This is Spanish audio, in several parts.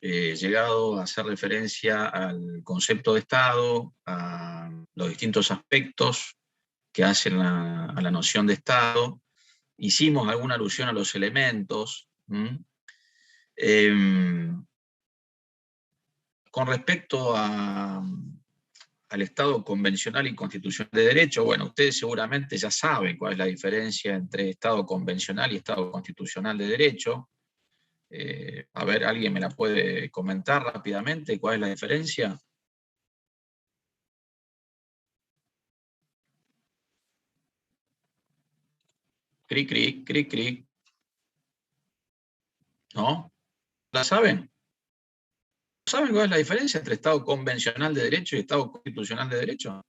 llegado a hacer referencia al concepto de Estado, a los distintos aspectos que hacen a la noción de Estado. Hicimos alguna alusión a los elementos. Con respecto al Estado convencional y constitucional de derecho, bueno, ustedes seguramente ya saben cuál es la diferencia entre Estado convencional y Estado constitucional de derecho. A ver, ¿alguien me la puede comentar rápidamente cuál es la diferencia? Cric, cric, cric, cric. ¿No? ¿La saben? ¿Saben cuál es la diferencia entre Estado convencional de derecho y Estado constitucional de derecho?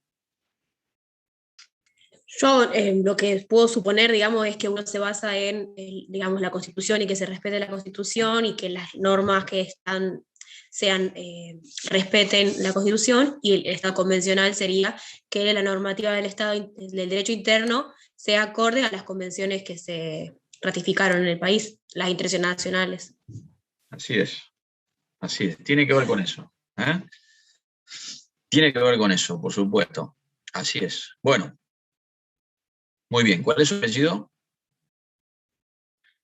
Yo lo que puedo suponer, digamos, es que uno se basa en, digamos, la Constitución y que se respete la Constitución y que las normas que están respeten la Constitución, y el Estado convencional sería que la normativa del Estado, del derecho interno, sea acorde a las convenciones que se ratificaron en el país, las internacionales. Así es, así es. Tiene que ver con eso. Tiene que ver con eso, por supuesto. Así es. Bueno. Muy bien. ¿Cuál es su apellido?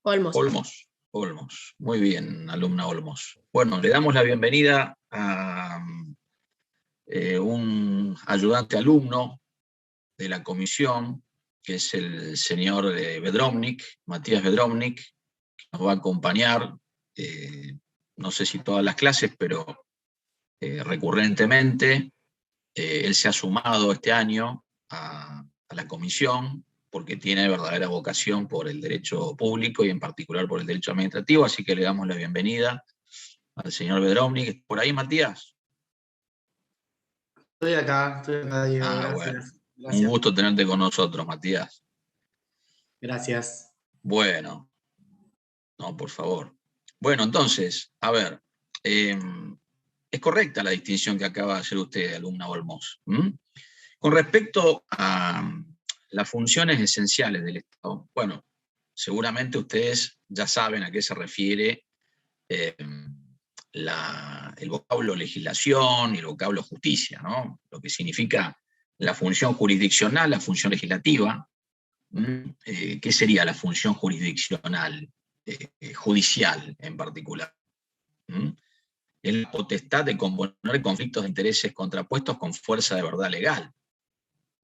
Olmos. Olmos. Olmos. Muy bien, alumna Olmos. Bueno, le damos la bienvenida a un ayudante alumno de la comisión, que es el señor Bedrovnik, Matías Bedrovnik, que nos va a acompañar, no sé si todas las clases, pero recurrentemente. Él se ha sumado este año a la comisión porque tiene verdadera vocación por el derecho público y en particular por el derecho administrativo, así que le damos la bienvenida al señor Bedrovnik. ¿Por ahí, Matías? Estoy acá, Diego, gracias. Bueno, Gracias. Un gusto tenerte con nosotros, Matías. Gracias. Bueno, no, por favor. Bueno, entonces, a ver, es correcta la distinción que acaba de hacer usted, alumna Olmos. Con respecto a las funciones esenciales del Estado, bueno, seguramente ustedes ya saben a qué se refiere el vocablo legislación y el vocablo justicia, ¿no? Lo que significa la función jurisdiccional, la función legislativa. ¿Qué sería la función jurisdiccional, judicial en particular? Es la potestad de componer conflictos de intereses contrapuestos con fuerza de verdad legal,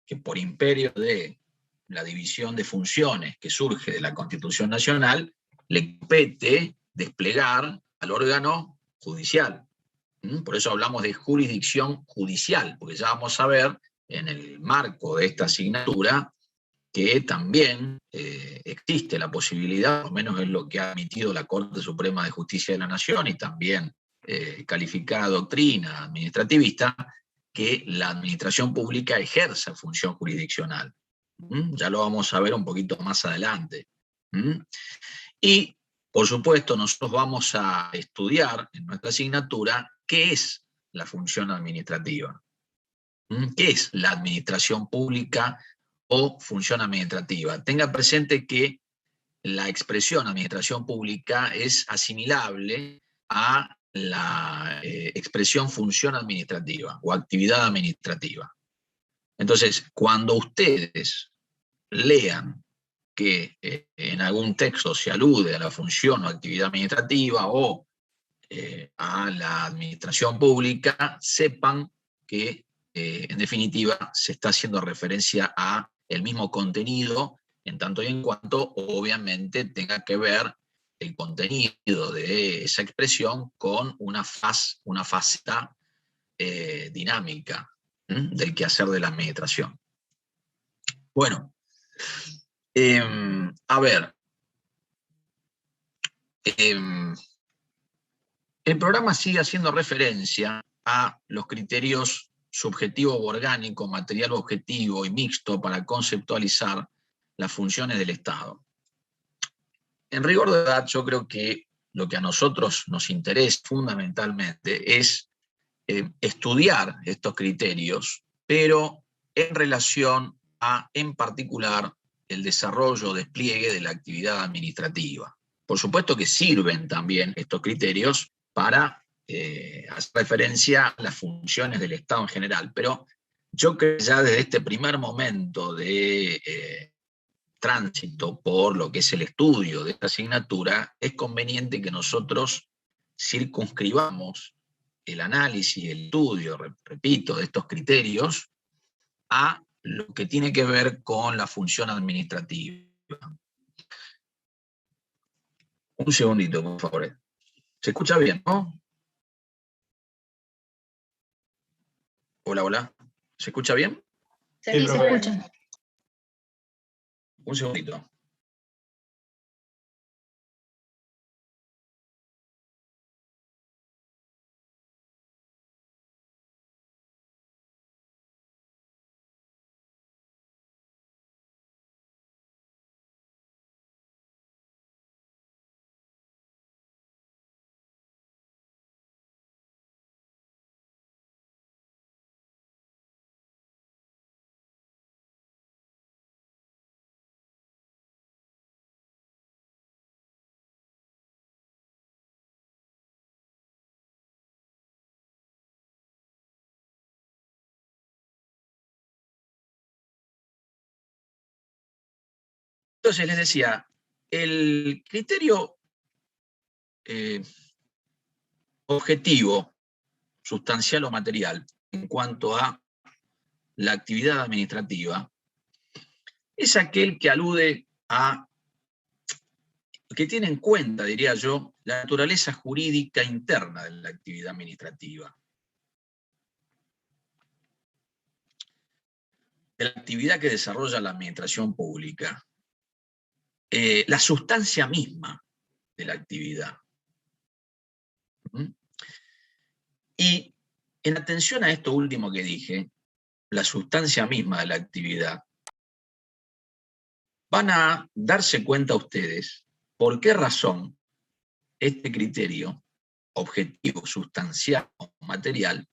que por imperio de la división de funciones que surge de la Constitución Nacional, le compete desplegar al órgano judicial. Por eso hablamos de jurisdicción judicial, porque ya vamos a ver en el marco de esta asignatura que también existe la posibilidad, al menos es lo que ha admitido la Corte Suprema de Justicia de la Nación y también calificada doctrina administrativista, que la administración pública ejerza función jurisdiccional. Ya lo vamos a ver un poquito más adelante. Y, por supuesto, nosotros vamos a estudiar en nuestra asignatura qué es la función administrativa. ¿Qué es la administración pública o función administrativa? Tenga presente que la expresión administración pública es asimilable a la expresión función administrativa o actividad administrativa. Entonces, cuando ustedes lean que en algún texto se alude a la función o actividad administrativa o a la administración pública, sepan que en definitiva se está haciendo referencia a el mismo contenido, en tanto y en cuanto obviamente tenga que ver el contenido de esa expresión con una faceta dinámica del quehacer de la administración. Bueno, a ver, el programa sigue haciendo referencia a los criterios subjetivo o orgánico, material objetivo y mixto para conceptualizar las funciones del Estado. En rigor de verdad, yo creo que lo que a nosotros nos interesa fundamentalmente es estudiar estos criterios, pero en relación a, en particular, el desarrollo o despliegue de la actividad administrativa. Por supuesto que sirven también estos criterios para hace referencia a las funciones del Estado en general, pero yo creo que ya desde este primer momento de tránsito por lo que es el estudio de esta asignatura, es conveniente que nosotros circunscribamos el análisis, el estudio, repito, de estos criterios a lo que tiene que ver con la función administrativa. Un segundito, por favor. ¿Se escucha bien, no? Hola, hola. ¿Se escucha bien? Sí, se escucha. Un segundito. Entonces les decía, el criterio objetivo, sustancial o material, en cuanto a la actividad administrativa, es aquel que alude a, que tiene en cuenta, diría yo, la naturaleza jurídica interna de la actividad administrativa. De la actividad que desarrolla la administración pública. La sustancia misma de la actividad. Y en atención a esto último que dije, la sustancia misma de la actividad, van a darse cuenta ustedes por qué razón este criterio objetivo, sustancial o material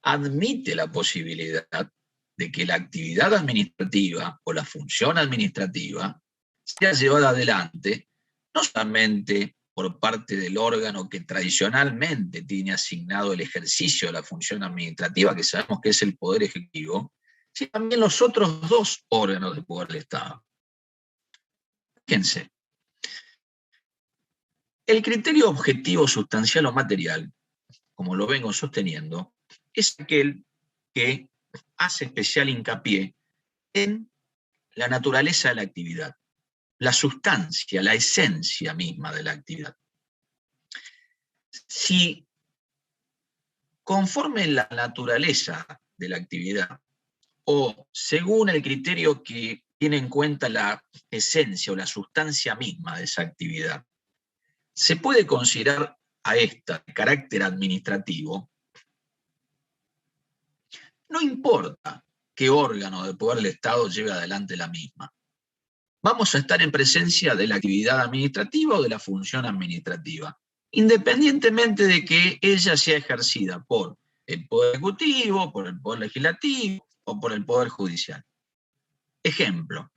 admite la posibilidad de que la actividad administrativa o la función administrativa sea llevada adelante no solamente por parte del órgano que tradicionalmente tiene asignado el ejercicio de la función administrativa, que sabemos que es el Poder Ejecutivo, sino también los otros dos órganos de poder del Estado. Fíjense, el criterio objetivo, sustancial o material, como lo vengo sosteniendo, es aquel que hace especial hincapié en la naturaleza de la actividad, la sustancia, la esencia misma de la actividad. Si conforme la naturaleza de la actividad o según el criterio que tiene en cuenta la esencia o la sustancia misma de esa actividad, se puede considerar a esta de carácter administrativo, no importa qué órgano de poder del Estado lleve adelante la misma. Vamos a estar en presencia de la actividad administrativa o de la función administrativa, independientemente de que ella sea ejercida por el Poder Ejecutivo, por el Poder Legislativo o por el Poder Judicial. Ejemplo,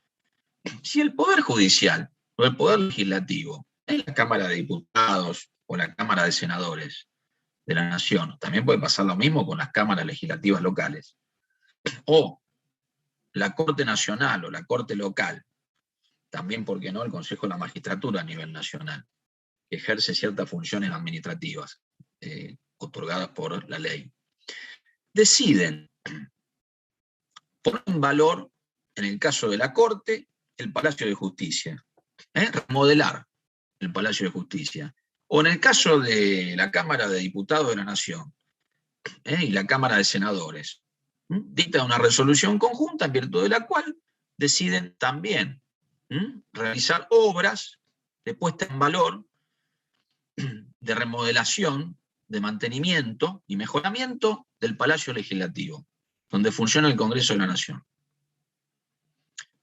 si el Poder Judicial o el Poder Legislativo, en la Cámara de Diputados o la Cámara de Senadores de la Nación, también puede pasar lo mismo con las cámaras legislativas locales, o la Corte Nacional o la Corte Local, también, ¿por qué no?, el Consejo de la Magistratura a nivel nacional, que ejerce ciertas funciones administrativas otorgadas por la ley, deciden poner en valor, en el caso de la Corte, el Palacio de Justicia, remodelar el Palacio de Justicia, o en el caso de la Cámara de Diputados de la Nación y la Cámara de Senadores, dicta una resolución conjunta en virtud de la cual deciden también realizar obras de puesta en valor, de remodelación, de mantenimiento y mejoramiento del Palacio Legislativo, donde funciona el Congreso de la Nación.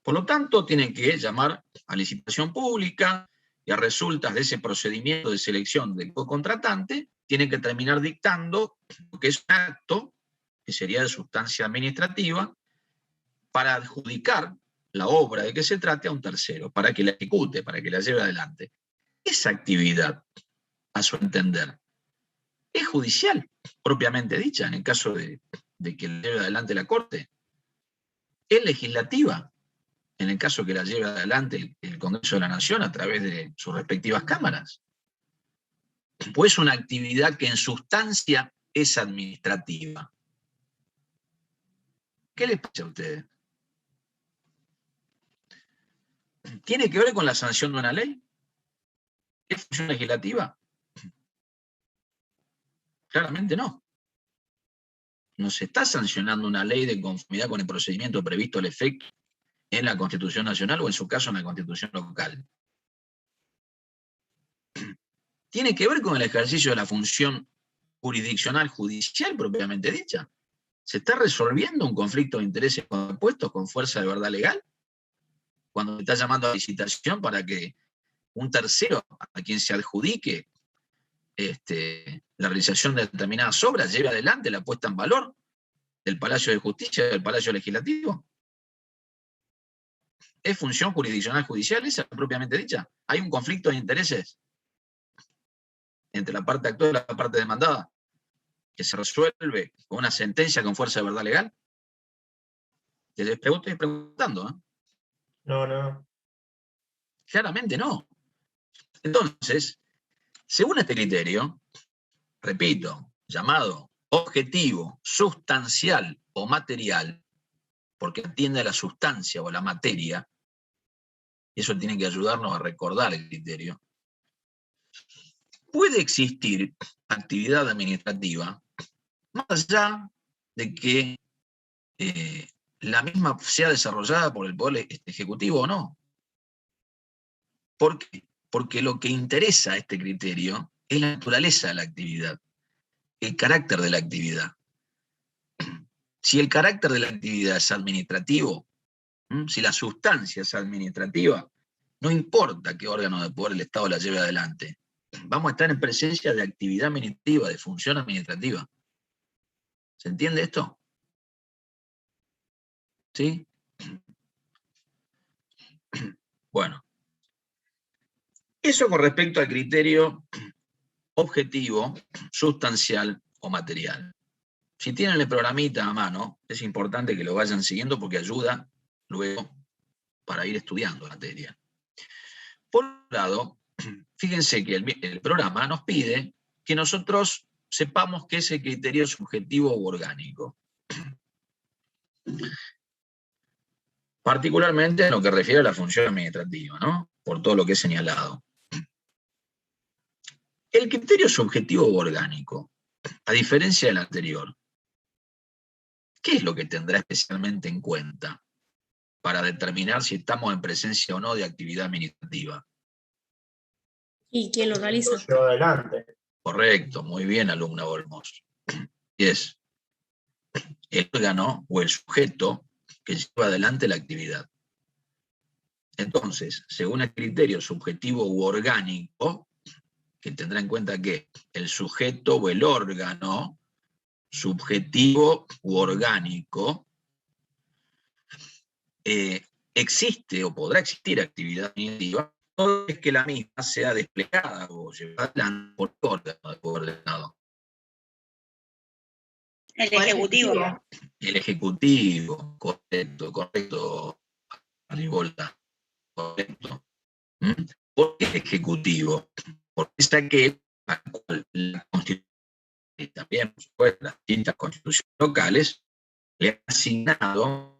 Por lo tanto, tienen que llamar a licitación pública y a resultas de ese procedimiento de selección del contratante, tienen que terminar dictando lo que es un acto, que sería de sustancia administrativa, para adjudicar la obra de que se trate a un tercero, para que la ejecute, para que la lleve adelante. Esa actividad, a su entender, es judicial, propiamente dicha, en el caso de que la lleve adelante la Corte. Es legislativa, en el caso que la lleve adelante el Congreso de la Nación a través de sus respectivas cámaras. Pues una actividad que en sustancia es administrativa. ¿Qué les pasa a ustedes? ¿Tiene que ver con la sanción de una ley? ¿Es función legislativa? Claramente no. No se está sancionando una ley de conformidad con el procedimiento previsto al efecto en la Constitución Nacional o en su caso en la Constitución local. Tiene que ver con el ejercicio de la función jurisdiccional judicial propiamente dicha. ¿Se está resolviendo un conflicto de intereses contrapuestos con fuerza de verdad legal? Cuando se está llamando a licitación para que un tercero a quien se adjudique la realización de determinadas obras lleve adelante la puesta en valor del Palacio de Justicia y del Palacio Legislativo. ¿Es función jurisdiccional judicial esa propiamente dicha? ¿Hay un conflicto de intereses entre la parte actual y la parte demandada que se resuelve con una sentencia con fuerza de verdad legal? Les estoy preguntando, ¿eh? No. Claramente no. Entonces, según este criterio, repito, llamado objetivo, sustancial o material, porque atiende a la sustancia o a la materia, y eso tiene que ayudarnos a recordar el criterio, puede existir actividad administrativa más allá de que la misma sea desarrollada por el Poder Ejecutivo o no. ¿Por qué? Porque lo que interesa a este criterio es la naturaleza de la actividad, el carácter de la actividad. Si el carácter de la actividad es administrativo, si la sustancia es administrativa, no importa qué órgano de poder el Estado la lleve adelante. Vamos a estar en presencia de actividad administrativa, de función administrativa. ¿Se entiende esto? ¿Sí? Bueno. Eso con respecto al criterio objetivo, sustancial o material. Si tienen el programita a mano, es importante que lo vayan siguiendo porque ayuda luego para ir estudiando la materia. Por un lado, fíjense que el programa nos pide que nosotros sepamos qué es el criterio subjetivo u orgánico. Particularmente en lo que refiere a la función administrativa, ¿no? Por todo lo que he señalado. El criterio subjetivo u orgánico, a diferencia del anterior, ¿qué es lo que tendrá especialmente en cuenta para determinar si estamos en presencia o no de actividad administrativa? ¿Y quién lo realiza? Lleva adelante. Correcto, muy bien, alumna Olmos. Y es el órgano o el sujeto que lleva adelante la actividad. Entonces, según el criterio subjetivo u orgánico, que tendrá en cuenta que el sujeto o el órgano subjetivo u orgánico existe o podrá existir actividad administrativa, no es que la misma sea desplegada o llevada adelante por el órgano de poder del Estado. El Ejecutivo. El Ejecutivo, correcto, Rivolta, correcto. ¿Por qué Ejecutivo? Porque es aquel al cual la Constitución y también, por supuesto, las distintas constituciones locales le han asignado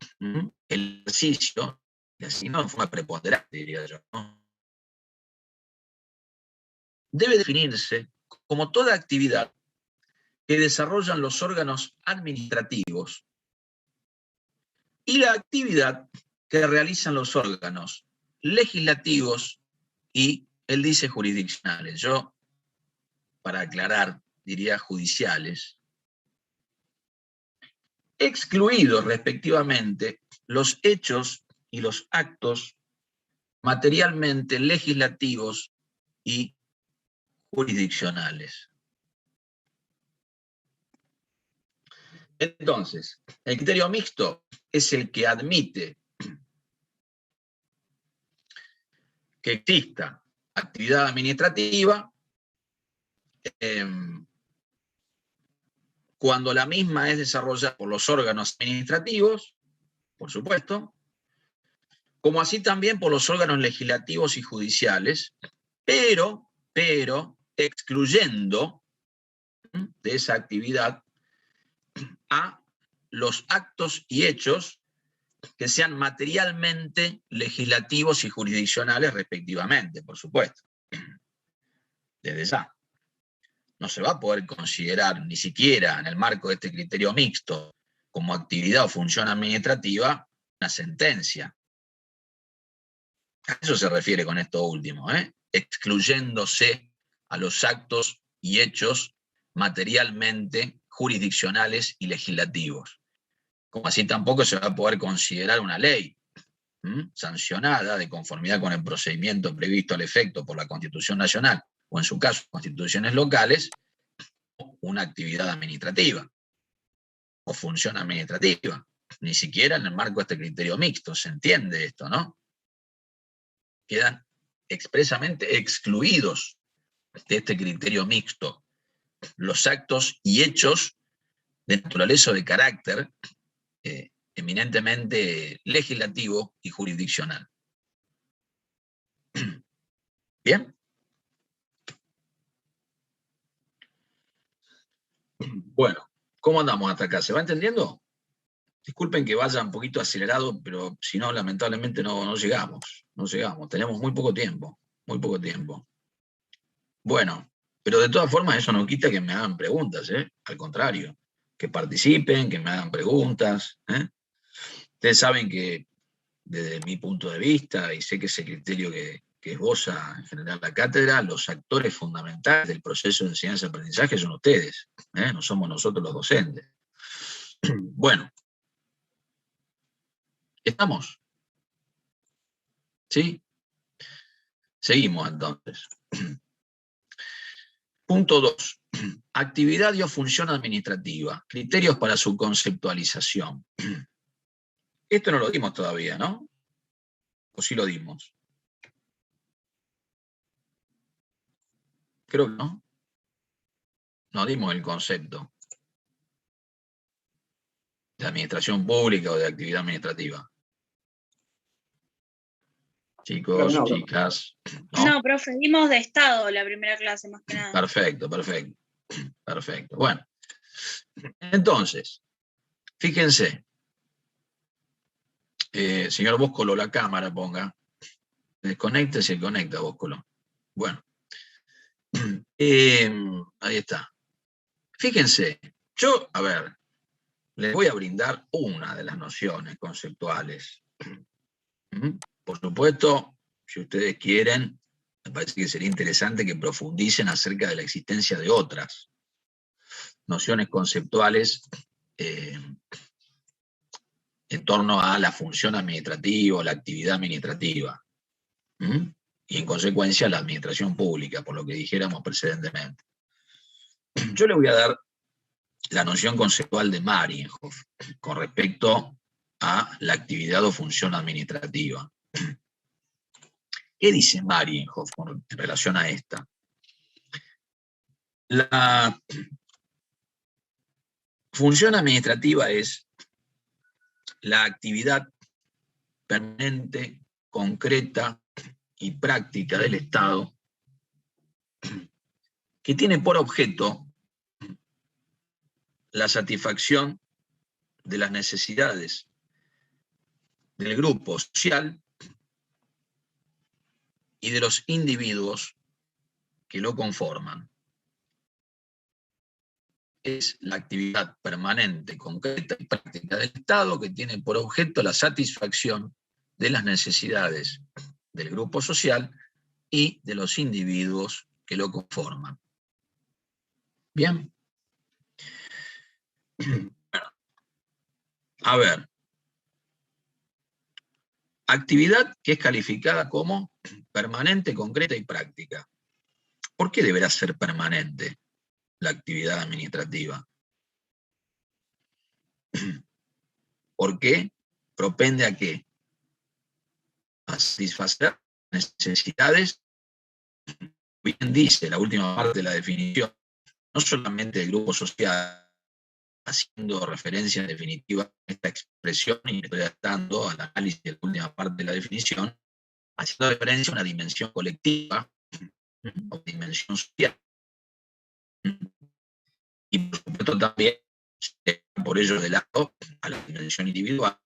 el ejercicio, le asignó en forma preponderante, diría yo, ¿no? Debe definirse como toda actividad que desarrollan los órganos administrativos y la actividad que realizan los órganos legislativos y, él dice, jurisdiccionales. Yo, para aclarar, diría judiciales, excluidos respectivamente los hechos y los actos materialmente legislativos y jurisdiccionales. Entonces, el criterio mixto es el que admite que exista actividad administrativa cuando la misma es desarrollada por los órganos administrativos, por supuesto, como así también por los órganos legislativos y judiciales, pero excluyendo de esa actividad a los actos y hechos que sean materialmente legislativos y jurisdiccionales respectivamente, por supuesto. Desde ya. No se va a poder considerar ni siquiera en el marco de este criterio mixto como actividad o función administrativa una sentencia. A eso se refiere con esto último, excluyéndose a los actos y hechos materialmente jurisdiccionales y legislativos. Como así tampoco se va a poder considerar una ley sancionada de conformidad con el procedimiento previsto al efecto por la Constitución Nacional, o en su caso constituciones locales, una actividad administrativa o función administrativa. Ni siquiera en el marco de este criterio mixto se entiende esto, ¿no? Quedan expresamente excluidos de este criterio mixto los actos y hechos de naturaleza o de carácter eminentemente legislativo y jurisdiccional. ¿Bien? Bueno, ¿cómo andamos hasta acá? ¿Se va entendiendo? Disculpen que vaya un poquito acelerado, pero si no, lamentablemente no llegamos. No llegamos. Tenemos muy poco tiempo. Muy poco tiempo. Bueno, pero de todas formas eso no quita que me hagan preguntas, al contrario. Que participen, que me hagan preguntas. Ustedes saben que desde mi punto de vista, y sé que ese criterio que esboza en general la cátedra, los actores fundamentales del proceso de enseñanza-aprendizaje son ustedes, no somos nosotros los docentes. Bueno, ¿estamos? ¿Sí? Seguimos entonces. Punto 2. Actividad y o función administrativa. Criterios para su conceptualización. Esto no lo dimos todavía, ¿no? ¿O sí lo dimos? Creo que no. No dimos el concepto de administración pública o de actividad administrativa. Chicos, No, chicas. No, profe, dimos de Estado la primera clase, más que nada. Perfecto. Bueno, entonces, fíjense. Señor Bóscolo, la cámara ponga. Desconecte, se conecta, Bóscolo. Bueno. Ahí está. Fíjense, yo, a ver, les voy a brindar una de las nociones conceptuales. Por supuesto, si ustedes quieren, me parece que sería interesante que profundicen acerca de la existencia de otras nociones conceptuales en torno a la función administrativa o la actividad administrativa. Y en consecuencia la administración pública, por lo que dijéramos precedentemente. Yo le voy a dar la noción conceptual de Marienhoff con respecto a la actividad o función administrativa. ¿Qué dice Marienhoff en relación a esta? La función administrativa es la actividad permanente, concreta y práctica del Estado que tiene por objeto la satisfacción de las necesidades del grupo social y de los individuos que lo conforman. Es la actividad permanente, concreta y práctica del Estado que tiene por objeto la satisfacción de las necesidades del grupo social y de los individuos que lo conforman. ¿Bien? A ver. Actividad que es calificada como permanente, concreta y práctica. ¿Por qué deberá ser permanente la actividad administrativa? Porque propende a qué? A satisfacer necesidades, bien dice la última parte de la definición, no solamente del grupo social, haciendo referencia en definitiva a esta expresión, y me estoy adaptando al análisis de la última parte de la definición, haciendo referencia a una dimensión colectiva, o dimensión social. Y por supuesto también, por ello de lado, a la dimensión individual.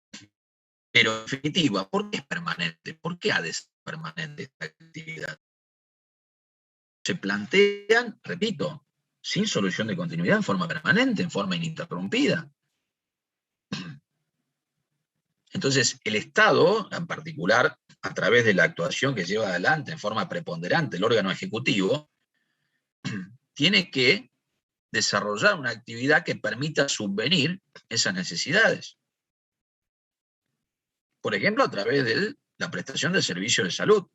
Pero en definitiva, ¿por qué es permanente? ¿Por qué ha de ser permanente esta actividad? Se plantean, repito, sin solución de continuidad, en forma permanente, en forma ininterrumpida. Entonces, el Estado, en particular, a través de la actuación que lleva adelante en forma preponderante el órgano ejecutivo, tiene que desarrollar una actividad que permita subvenir esas necesidades. Por ejemplo, a través de la prestación de servicios de salud.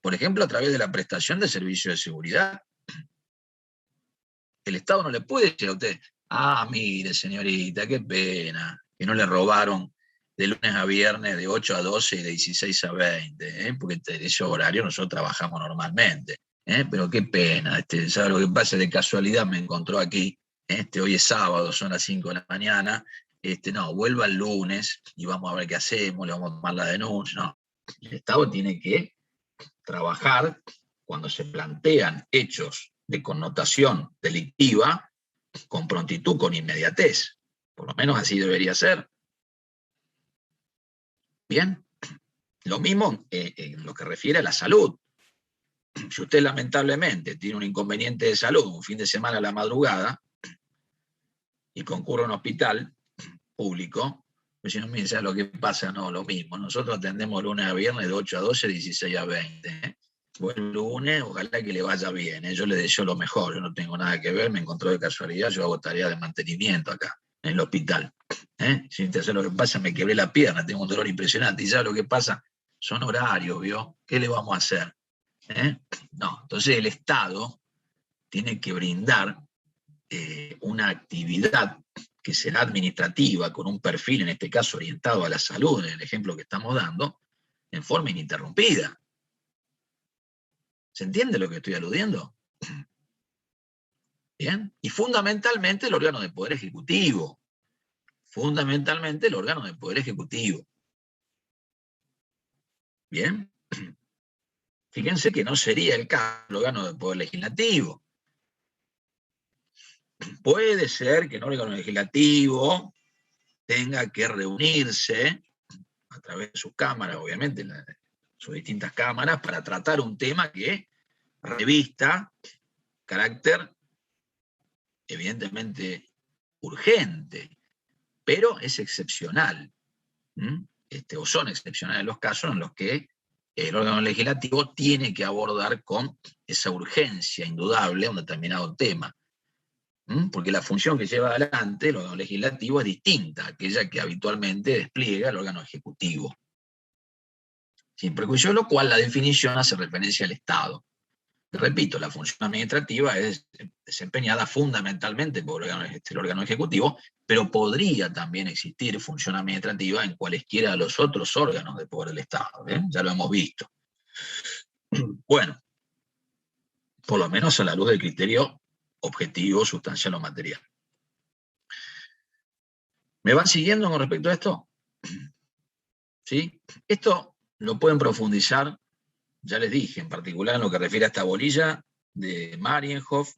Por ejemplo, a través de la prestación de servicios de seguridad. El Estado no le puede decir a usted, mire, señorita, qué pena, que no le robaron de lunes a viernes de 8 a 12 y de 16 a 20, porque en ese horario nosotros trabajamos normalmente. Pero qué pena, ¿sabe lo que pasa? De casualidad me encontró aquí, hoy es sábado, son las 5 de la mañana, no, vuelva el lunes y vamos a ver qué hacemos, le vamos a tomar la denuncia. No, el Estado tiene que trabajar cuando se plantean hechos de connotación delictiva con prontitud, con inmediatez. Por lo menos así debería ser. Bien, lo mismo en lo que refiere a la salud. Si usted lamentablemente tiene un inconveniente de salud un fin de semana a la madrugada y concurre a un hospital público, pues si no me dice lo que pasa, no, lo mismo. Nosotros atendemos lunes a viernes de 8 a 12, 16 a 20. Buen lunes, ojalá que le vaya bien. Yo le deseo lo mejor, yo no tengo nada que ver, me encontró de casualidad, yo hago tarea de mantenimiento acá, en el hospital. Si te hace lo que pasa, me quebré la pierna, tengo un dolor impresionante. ¿Y sabe lo que pasa? Son horarios, ¿vio? ¿Qué le vamos a hacer? No, entonces el Estado tiene que brindar una actividad que será administrativa, con un perfil, en este caso orientado a la salud, en el ejemplo que estamos dando, en forma ininterrumpida. ¿Se entiende lo que estoy aludiendo? Bien, y fundamentalmente el órgano de poder ejecutivo. Fundamentalmente el órgano de poder ejecutivo. Bien. Fíjense que no sería el caso del órgano de poder legislativo. Puede ser que el órgano legislativo tenga que reunirse a través de sus cámaras, obviamente, sus distintas cámaras, para tratar un tema que revista carácter evidentemente urgente, pero es excepcional. O son excepcionales los casos en los que el órgano legislativo tiene que abordar con esa urgencia indudable un determinado tema. Porque la función que lleva adelante el órgano legislativo es distinta a aquella que habitualmente despliega el órgano ejecutivo. Sin prejuicio de lo cual la definición hace referencia al Estado. Repito, la función administrativa es desempeñada fundamentalmente por el órgano ejecutivo, pero podría también existir función administrativa en cualesquiera de los otros órganos de poder del Estado. Ya lo hemos visto. Bueno, por lo menos a la luz del criterio objetivo, sustancial o material. ¿Me van siguiendo con respecto a esto? ¿Sí? Esto lo pueden profundizar, ya les dije, en particular en lo que refiere a esta bolilla de Marienhof,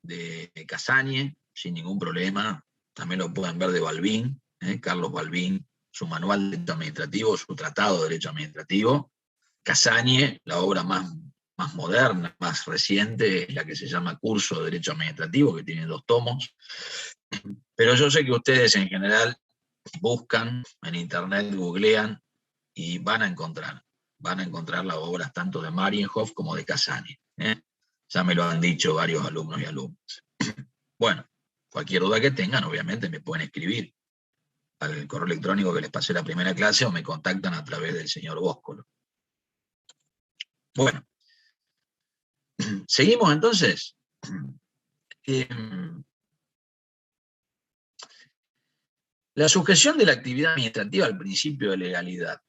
de Casagne, sin ningún problema. También lo pueden ver de Balbín, Carlos Balbín, su manual de derecho administrativo, su tratado de derecho administrativo. Casagne, la obra más moderna, más reciente, es la que se llama Curso de Derecho Administrativo, que tiene 2 tomos. Pero yo sé que ustedes en general buscan en internet, googlean, y van a encontrar las obras tanto de Marienhof como de Casagne. Ya me lo han dicho varios alumnos y alumnas. Bueno, cualquier duda que tengan, obviamente me pueden escribir al correo electrónico que les pasé la primera clase o me contactan a través del señor Bóscolo. Bueno, seguimos entonces. La sujeción de la actividad administrativa al principio de legalidad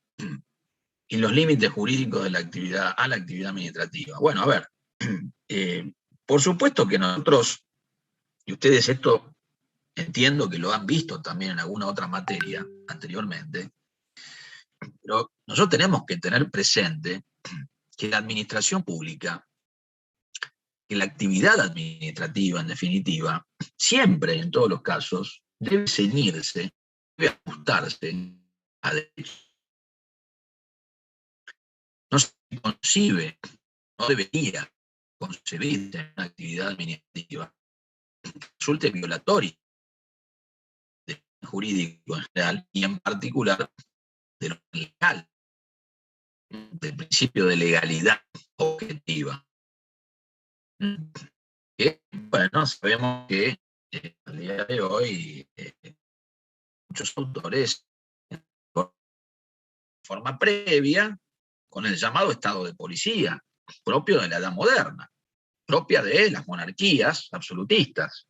y los límites jurídicos de la actividad a la actividad administrativa. Bueno, a ver, por supuesto que nosotros y ustedes esto entiendo que lo han visto también en alguna otra materia anteriormente, pero nosotros tenemos que tener presente que la administración pública, que la actividad administrativa, en definitiva, siempre, en todos los casos, debe ceñirse, debe ajustarse a derechos. No se concibe, no debería concebirse una actividad administrativa que resulte violatoria del jurídico en general y en particular de lo legal, del principio de legalidad objetiva. Que, bueno, sabemos que al día de hoy muchos autores, de forma previa, con el llamado estado de policía, propio de la edad moderna, propia de las monarquías absolutistas,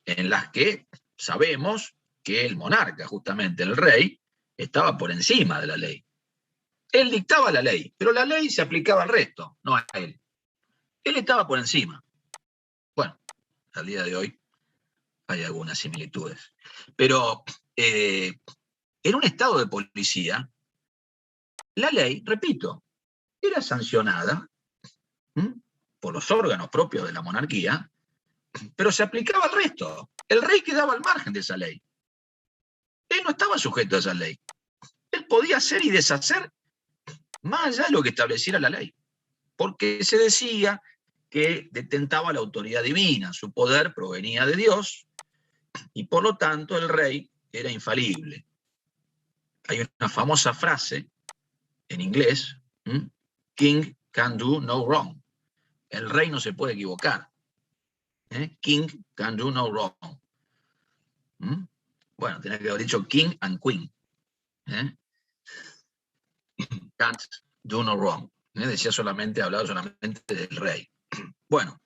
en las que sabemos que el monarca, justamente el rey, estaba por encima de la ley. Él dictaba la ley, pero la ley se aplicaba al resto, no a él. Él estaba por encima. Bueno, al día de hoy hay algunas similitudes. Pero en un estado de policía, la ley, repito, era sancionada por los órganos propios de la monarquía, pero se aplicaba al resto. El rey quedaba al margen de esa ley. Él no estaba sujeto a esa ley. Él podía hacer y deshacer más allá de lo que estableciera la ley, porque se decía que detentaba la autoridad divina, su poder provenía de Dios, y por lo tanto el rey era infalible. Hay una famosa frase en inglés, King can do no wrong. El rey no se puede equivocar. King can do no wrong. Bueno, tenía que haber dicho King and Queen. Can't do no wrong. Decía solamente, hablaba solamente del rey. Bueno,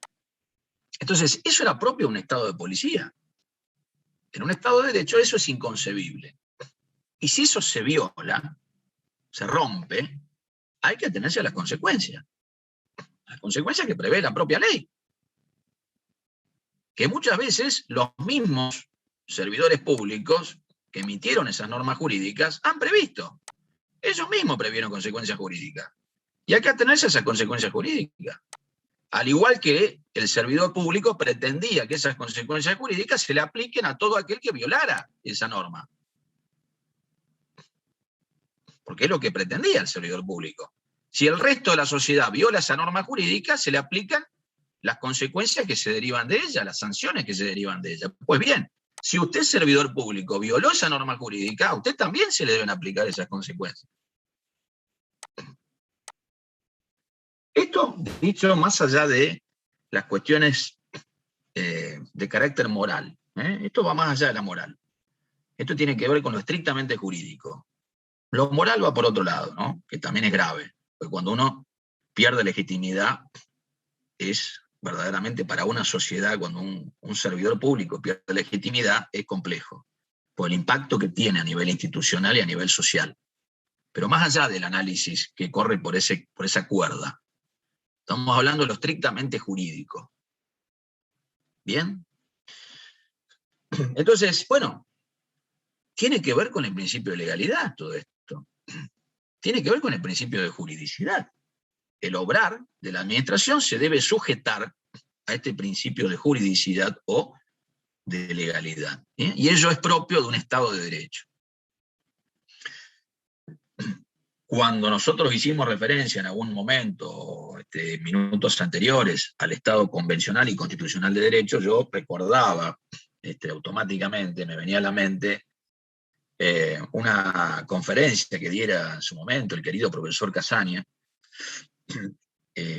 entonces, eso era propio de un estado de policía. En un estado de derecho eso es inconcebible. Y si eso se viola, se rompe, hay que atenerse a las consecuencias. Las consecuencias que prevé la propia ley. Que muchas veces los mismos servidores públicos que emitieron esas normas jurídicas han previsto. Ellos mismos previeron consecuencias jurídicas. Y hay que atenerse a esas consecuencias jurídicas. Al igual que el servidor público pretendía que esas consecuencias jurídicas se le apliquen a todo aquel que violara esa norma. Porque es lo que pretendía el servidor público. Si el resto de la sociedad viola esa norma jurídica, se le aplican las consecuencias que se derivan de ella, las sanciones que se derivan de ella. Pues bien, si usted es servidor público, violó esa norma jurídica, a usted también se le deben aplicar esas consecuencias. Esto, dicho más allá de las cuestiones de carácter moral, esto va más allá de la moral. Esto tiene que ver con lo estrictamente jurídico. Lo moral va por otro lado, ¿no? Que también es grave, porque cuando uno pierde legitimidad, es verdaderamente para una sociedad, cuando un servidor público pierde legitimidad, es complejo, por el impacto que tiene a nivel institucional y a nivel social. Pero más allá del análisis que corre por esa cuerda, estamos hablando de lo estrictamente jurídico. ¿Bien? Entonces, bueno, tiene que ver con el principio de legalidad todo esto. Tiene que ver con el principio de juridicidad. El obrar de la administración se debe sujetar a este principio de juridicidad o de legalidad. Y ello es propio de un Estado de Derecho. Cuando nosotros hicimos referencia en algún momento, minutos anteriores, al Estado convencional y constitucional de derecho, yo recordaba automáticamente, me venía a la mente una conferencia que diera en su momento el querido profesor Cassania.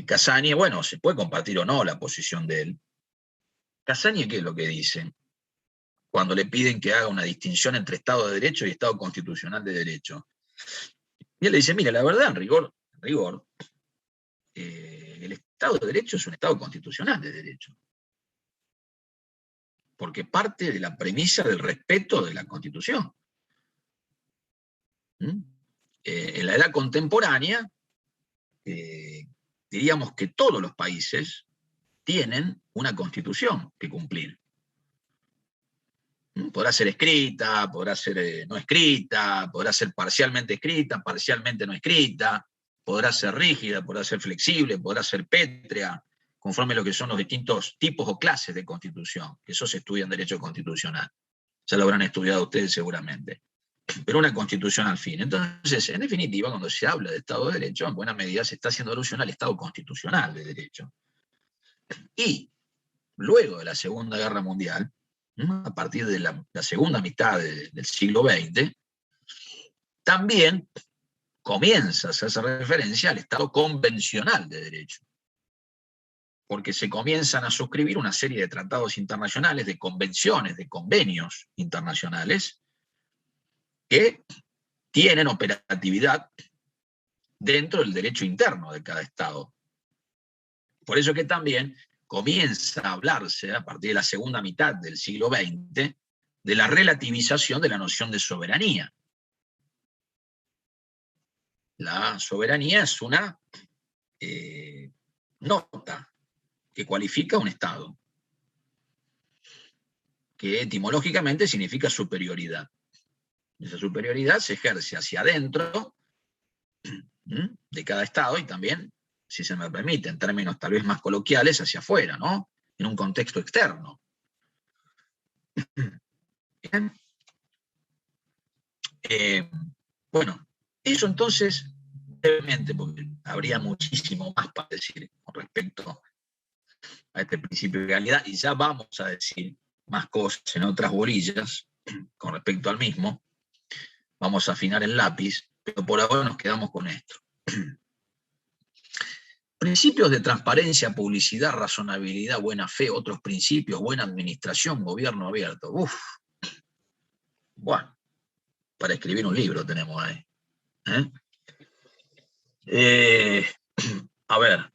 Cassania, bueno, se puede compartir o no la posición de él. Cassania, ¿qué es lo que dice? Cuando le piden que haga una distinción entre Estado de Derecho y Estado constitucional de derecho. Y él le dice, mira, la verdad, en rigor, el Estado de Derecho es un Estado constitucional de derecho. Porque parte de la premisa del respeto de la Constitución. En la edad contemporánea, diríamos que todos los países tienen una constitución que cumplir. Podrá ser escrita, podrá ser no escrita, podrá ser parcialmente escrita, parcialmente no escrita, podrá ser rígida, podrá ser flexible, podrá ser pétrea, conforme a lo que son los distintos tipos o clases de constitución, que eso se estudia en derecho constitucional. Ya lo habrán estudiado ustedes seguramente. Pero una constitución al fin. Entonces, en definitiva, cuando se habla de Estado de Derecho, en buena medida se está haciendo alusión al Estado constitucional de Derecho. Y luego de la Segunda Guerra Mundial, a partir de la segunda mitad del siglo XX, también comienza a hacerse referencia al Estado convencional de Derecho, porque se comienzan a suscribir una serie de tratados internacionales, de convenciones, de convenios internacionales, que tienen operatividad dentro del derecho interno de cada Estado. Por eso que también comienza a hablarse, a partir de la segunda mitad del siglo XX, de la relativización de la noción de soberanía. La soberanía es una nota que cualifica a un Estado, que etimológicamente significa superioridad. Esa superioridad se ejerce hacia adentro de cada Estado y también, si se me permite, en términos tal vez más coloquiales, hacia afuera, ¿no? En un contexto externo. Bien. Bueno, eso entonces, brevemente, porque habría muchísimo más para decir con respecto a este principio de legalidad, y ya vamos a decir más cosas en otras bolillas con respecto al mismo. Vamos a afinar el lápiz, pero por ahora nos quedamos con esto. Principios de transparencia, publicidad, razonabilidad, buena fe, otros principios, buena administración, gobierno abierto. Uf. Bueno, para escribir un libro tenemos ahí. A ver,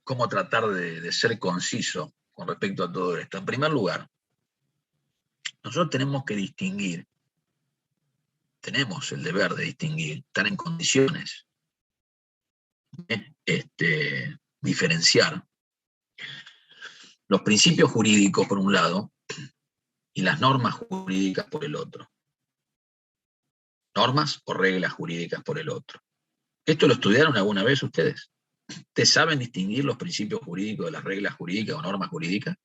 cómo tratar de ser conciso con respecto a todo esto. En primer lugar, nosotros tenemos que distinguir, tenemos el deber de distinguir, estar en condiciones, diferenciar los principios jurídicos por un lado y las normas jurídicas por el otro. Normas o reglas jurídicas por el otro. ¿Esto lo estudiaron alguna vez ustedes? ¿Ustedes saben distinguir los principios jurídicos de las reglas jurídicas o normas jurídicas?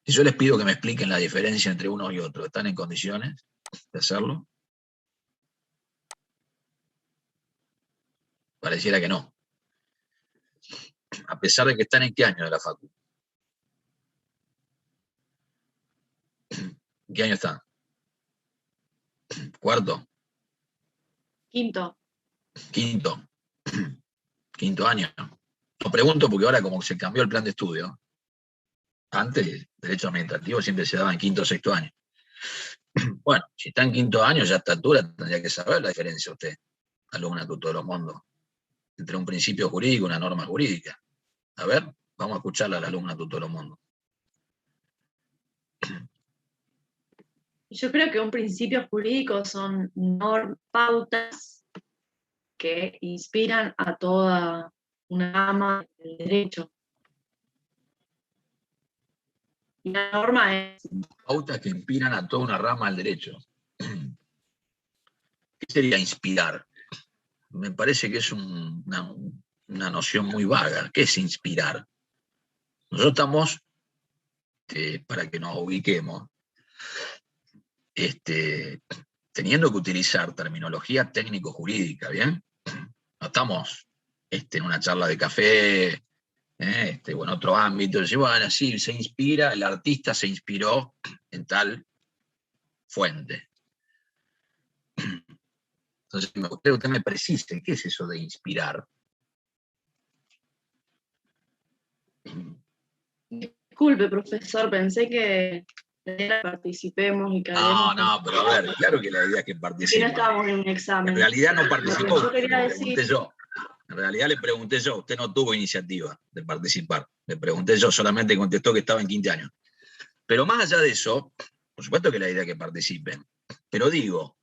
Si yo les pido que me expliquen la diferencia entre uno y otro, ¿están en condiciones de hacerlo? Pareciera que no. A pesar de que están en qué año de la facu. ¿En qué año están? ¿Cuarto? Quinto. Quinto. Quinto año. Lo pregunto porque ahora como se cambió el plan de estudio, antes derecho administrativo siempre se daba en quinto o sexto año. Bueno, si está en quinto año, ya a esta altura tendría que saber la diferencia usted, alumna de todos los mundos, entre un principio jurídico y una norma jurídica. A ver, vamos a escucharla a la alumna de todos los mundos. Yo creo que un principio jurídico son pautas que inspiran a toda una rama del derecho. Y la norma es... Pautas que inspiran a toda una rama del derecho. ¿Qué sería inspirar? Me parece que es una noción muy vaga. ¿Qué es inspirar? Nosotros estamos, para que nos ubiquemos, teniendo que utilizar terminología técnico-jurídica, ¿bien? No estamos en una charla de café, o en otro ámbito, bueno, sí, se inspira, el artista se inspiró en tal fuente. Entonces, me gustaría que usted me precise, ¿qué es eso de inspirar? Disculpe, profesor, pensé que participemos y que No, pero a ver, claro que la idea es que participe. Que no estábamos en un examen. En realidad no participó, Yo quería le decir... pregunté yo. En realidad le pregunté yo, usted no tuvo iniciativa de participar. Le pregunté yo, solamente contestó que estaba en quinto año. Pero más allá de eso, por supuesto que la idea es que participen. Pero digo,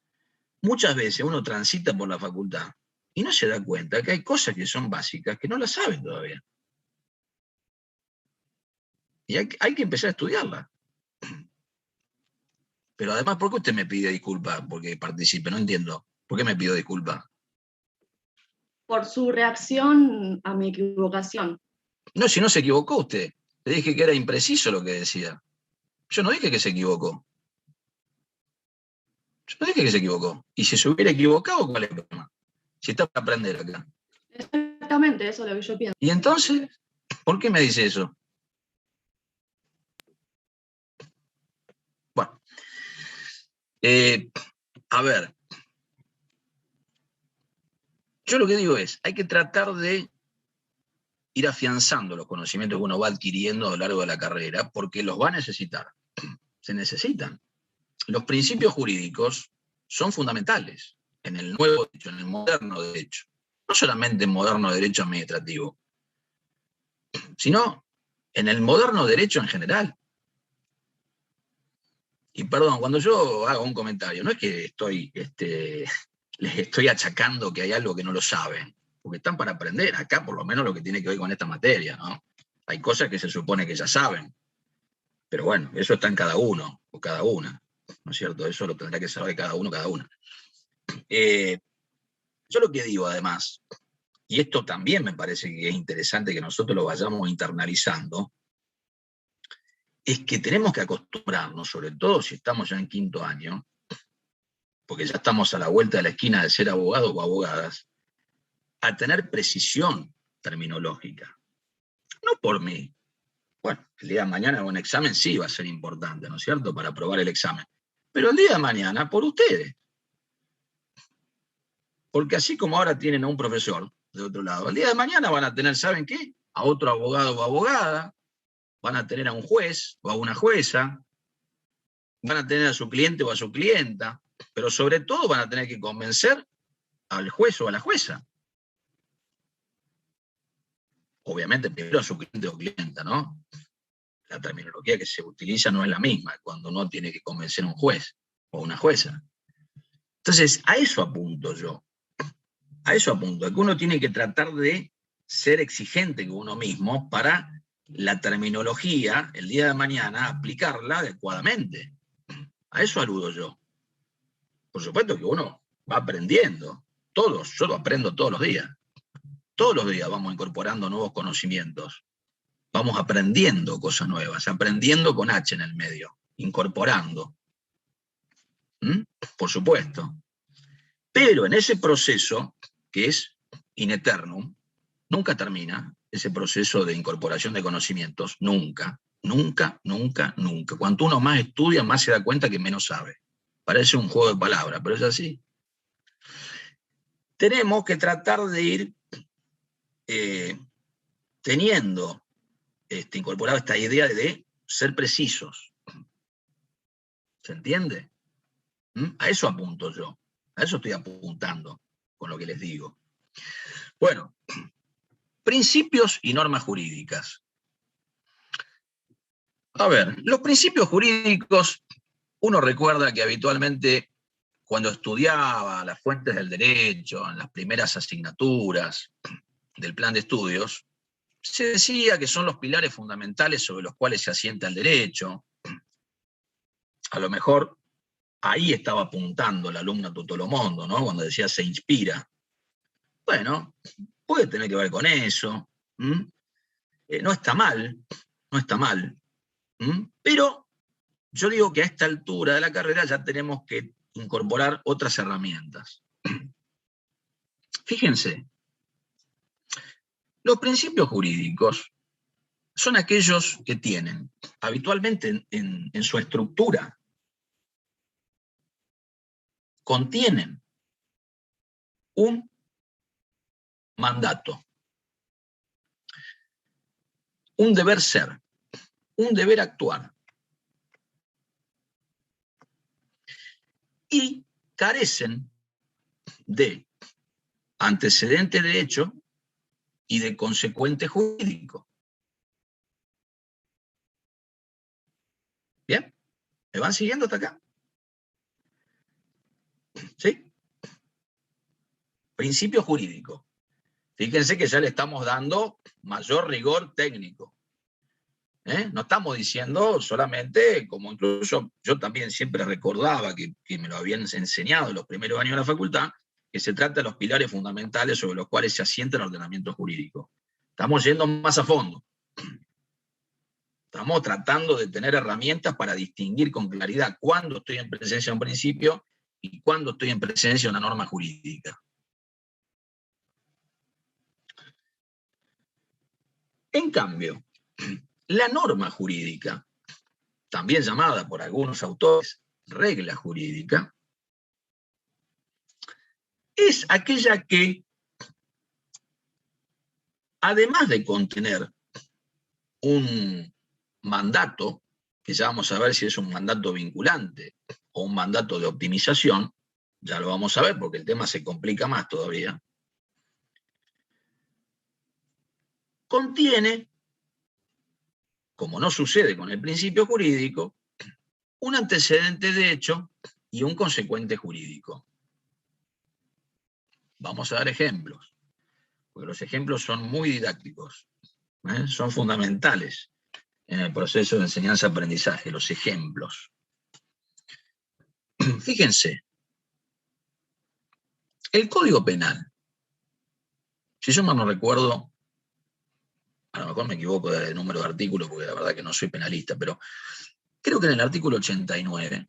muchas veces uno transita por la facultad y no se da cuenta que hay cosas que son básicas que no las saben todavía. Y hay que empezar a estudiarla. Pero además, ¿por qué usted me pide disculpas porque participe? No entiendo. ¿Por qué me pidió disculpas? Por su reacción a mi equivocación. No, si no se equivocó usted. Le dije que era impreciso lo que decía. Yo no dije que se equivocó. Yo no dije que se equivocó. Y si se hubiera equivocado, ¿cuál es el problema? Si está para aprender acá. Exactamente, eso es lo que yo pienso. Y entonces, ¿por qué me dice eso? Bueno, a ver, yo lo que digo es, hay que tratar de ir afianzando los conocimientos que uno va adquiriendo a lo largo de la carrera, porque los va a necesitar. Se necesitan. Los principios jurídicos son fundamentales en el nuevo derecho, en el moderno derecho. No solamente en moderno derecho administrativo, sino en el moderno derecho en general. Y perdón, cuando yo hago un comentario, no es que les estoy achacando que hay algo que no lo saben, porque están para aprender, acá por lo menos lo que tiene que ver con esta materia, ¿no? Hay cosas que se supone que ya saben, pero bueno, eso está en cada uno o cada una, ¿no es cierto? Eso lo tendrá que saber cada uno, cada una. Yo lo que digo además, y esto también me parece que es interesante que nosotros lo vayamos internalizando, es que tenemos que acostumbrarnos, sobre todo si estamos ya en quinto año, porque ya estamos a la vuelta de la esquina de ser abogados o abogadas, a tener precisión terminológica. No por mí. Bueno, el día de mañana un examen sí va a ser importante, ¿no es cierto?, para aprobar el examen. Pero el día de mañana por ustedes. Porque así como ahora tienen a un profesor de otro lado, el día de mañana van a tener, ¿saben qué?, a otro abogado o abogada, van a tener a un juez o a una jueza, van a tener a su cliente o a su clienta, pero sobre todo van a tener que convencer al juez o a la jueza. Obviamente primero a su cliente o clienta, ¿no? La terminología que se utiliza no es la misma cuando uno tiene que convencer a un juez o a una jueza. Entonces, a eso apunto yo. A eso apunto, a que uno tiene que tratar de ser exigente con uno mismo para la terminología, el día de mañana, aplicarla adecuadamente. A eso aludo yo. Por supuesto que uno va aprendiendo. Todos, yo lo aprendo todos los días. Todos los días vamos incorporando nuevos conocimientos. Vamos aprendiendo cosas nuevas, aprendiendo con H en el medio, incorporando. Por supuesto. Pero en ese proceso, que es in eternum, nunca termina ese proceso de incorporación de conocimientos, nunca, nunca, nunca, nunca. Cuanto uno más estudia, más se da cuenta que menos sabe. Parece un juego de palabras, pero es así. Tenemos que tratar de ir teniendo incorporado esta idea de ser precisos. ¿Se entiende? A eso apunto yo. A eso estoy apuntando con lo que les digo. Bueno, principios y normas jurídicas. A ver, los principios jurídicos, uno recuerda que habitualmente cuando estudiaba las fuentes del derecho, en las primeras asignaturas del plan de estudios, se decía que son los pilares fundamentales sobre los cuales se asienta el derecho. A lo mejor ahí estaba apuntando la alumna Tutolomondo, ¿no?, cuando decía se inspira. Bueno, puede tener que ver con eso. No está mal, no está mal. Pero yo digo que a esta altura de la carrera ya tenemos que incorporar otras herramientas. Fíjense, los principios jurídicos son aquellos que tienen habitualmente en su estructura, contienen un mandato, un deber ser, un deber actuar, y carecen de antecedente de hecho y de consecuente jurídico. ¿Bien? ¿Me van siguiendo hasta acá? ¿Sí? Principio jurídico. Fíjense que ya le estamos dando mayor rigor técnico. No estamos diciendo solamente, como incluso yo también siempre recordaba que me lo habían enseñado en los primeros años de la facultad, que se trata de los pilares fundamentales sobre los cuales se asienta el ordenamiento jurídico. Estamos yendo más a fondo. Estamos tratando de tener herramientas para distinguir con claridad cuándo estoy en presencia de un principio y cuándo estoy en presencia de una norma jurídica. En cambio, la norma jurídica, también llamada por algunos autores regla jurídica, es aquella que, además de contener un mandato, que ya vamos a ver si es un mandato vinculante o un mandato de optimización, ya lo vamos a ver porque el tema se complica más todavía, contiene, como no sucede con el principio jurídico, un antecedente de hecho y un consecuente jurídico. Vamos a dar ejemplos, porque los ejemplos son muy didácticos, son fundamentales en el proceso de enseñanza-aprendizaje, los ejemplos. Fíjense, el Código Penal, si yo mal no recuerdo, a lo mejor me equivoco de número de artículos, porque la verdad que no soy penalista, pero creo que en el artículo 89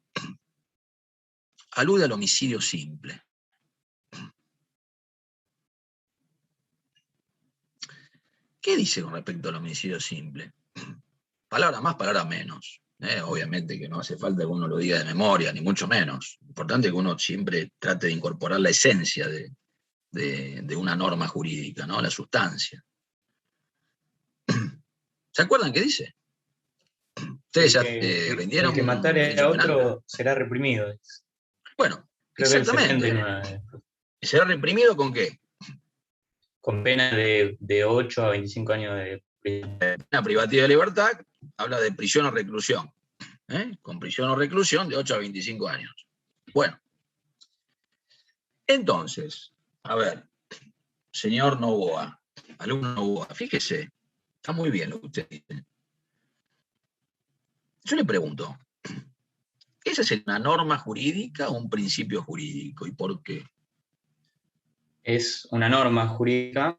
alude al homicidio simple. ¿Qué dice con respecto al homicidio simple? Palabra más, palabra menos. Obviamente que no hace falta que uno lo diga de memoria, ni mucho menos. Importante que uno siempre trate de incorporar la esencia de una norma jurídica, ¿no? La sustancia. ¿Se acuerdan qué dice? Ustedes ya rindieron. El que matare a otro será reprimido. Bueno, creo exactamente. ¿Será reprimido con qué? Con pena de 8 a 25 años de prisión. Pena privativa de libertad habla de prisión o reclusión. Con prisión o reclusión de 8 a 25 años. Bueno. Entonces, a ver, señor Novoa, alumno Novoa, fíjese, está muy bien lo que usted dice. Yo le pregunto, ¿esa es una norma jurídica o un principio jurídico? ¿Y por qué? Es una norma jurídica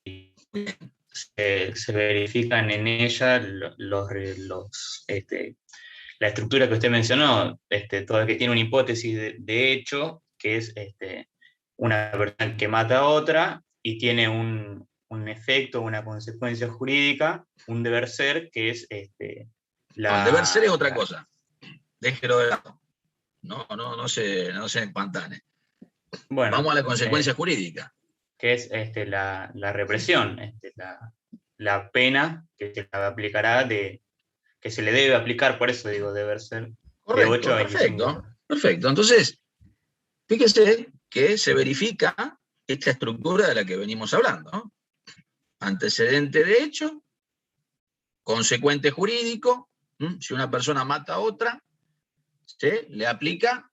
y se verifican en ella la estructura que usted mencionó, todo el que tiene una hipótesis de hecho, que es una persona que mata a otra y tiene un efecto, una consecuencia jurídica, un deber ser, que es el deber ser es otra cosa. Déjelo de lado. No se empantane. Bueno, vamos a la consecuencia jurídica. Que es la represión, la pena que se le aplicará, que se le debe aplicar, por eso digo, deber ser. Correcto, de 8 a 25. Perfecto. Entonces, fíjese que se verifica esta estructura de la que venimos hablando, ¿no? Antecedente de hecho, consecuente jurídico. Si una persona mata a otra, se le aplica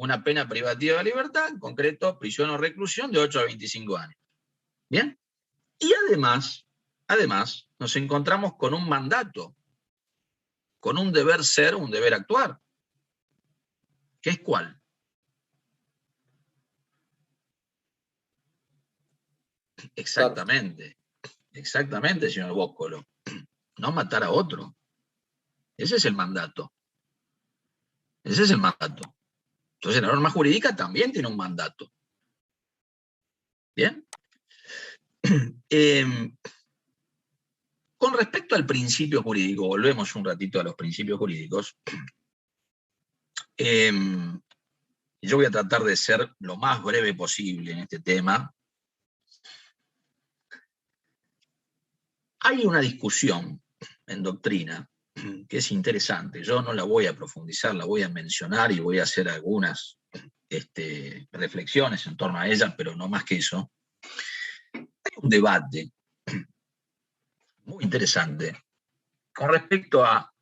una pena privativa de libertad, en concreto prisión o reclusión de 8 a 25 años. ¿Bien? Y además, nos encontramos con un mandato, con un deber ser, un deber actuar. ¿Qué es cuál? Exactamente, señor Bóscolo. No matar a otro. Ese es el mandato. Entonces la norma jurídica también tiene un mandato. ¿Bien? Con respecto al principio jurídico, volvemos un ratito a los principios jurídicos. Yo voy a tratar de ser lo más breve posible en este tema. Hay una discusión en doctrina que es interesante. Yo no la voy a profundizar, la voy a mencionar y voy a hacer algunas reflexiones en torno a ella, pero no más que eso. Hay un debate muy interesante con respecto a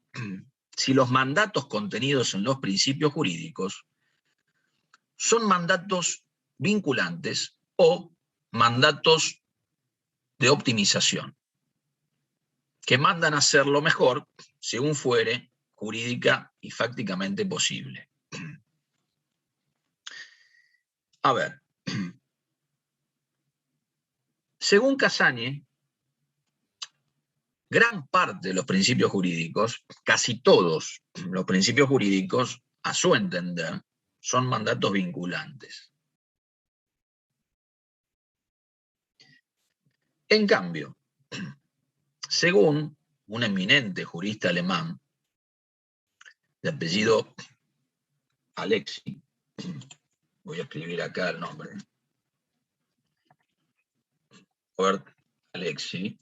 si los mandatos contenidos en los principios jurídicos son mandatos vinculantes o mandatos de optimización. que mandan a hacer lo mejor según fuere jurídica y fácticamente posible. A ver, según Casagne, gran parte de los principios jurídicos, casi todos los principios jurídicos, a su entender, son mandatos vinculantes. En cambio, según un eminente jurista alemán, de apellido Alexi, voy a escribir acá el nombre, Robert Alexi,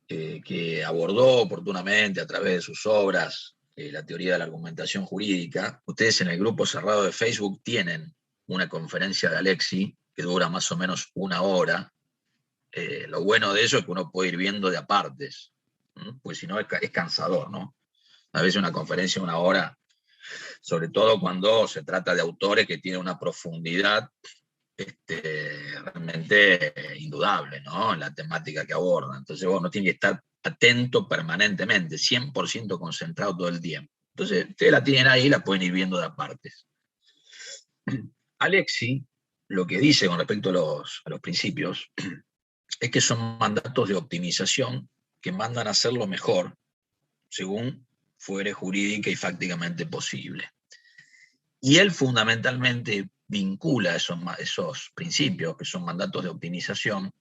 que abordó oportunamente a través de sus obras la teoría de la argumentación jurídica. Ustedes en el grupo cerrado de Facebook tienen una conferencia de Alexi que dura más o menos 1 hora. Lo bueno de eso es que uno puede ir viendo de apartes, pues si no es cansador, ¿no? A veces una conferencia de 1 hora, sobre todo cuando se trata de autores que tienen una profundidad realmente indudable, ¿no? En la temática que abordan. Entonces uno tiene que estar atento permanentemente, 100% concentrado todo el tiempo. Entonces ustedes la tienen ahí, la pueden ir viendo de apartes. Alexi, lo que dice con respecto a los principios, es que son mandatos de optimización que mandan a hacer lo mejor, según fuere jurídica y fácticamente posible. Y él fundamentalmente vincula esos principios, que son mandatos de optimización,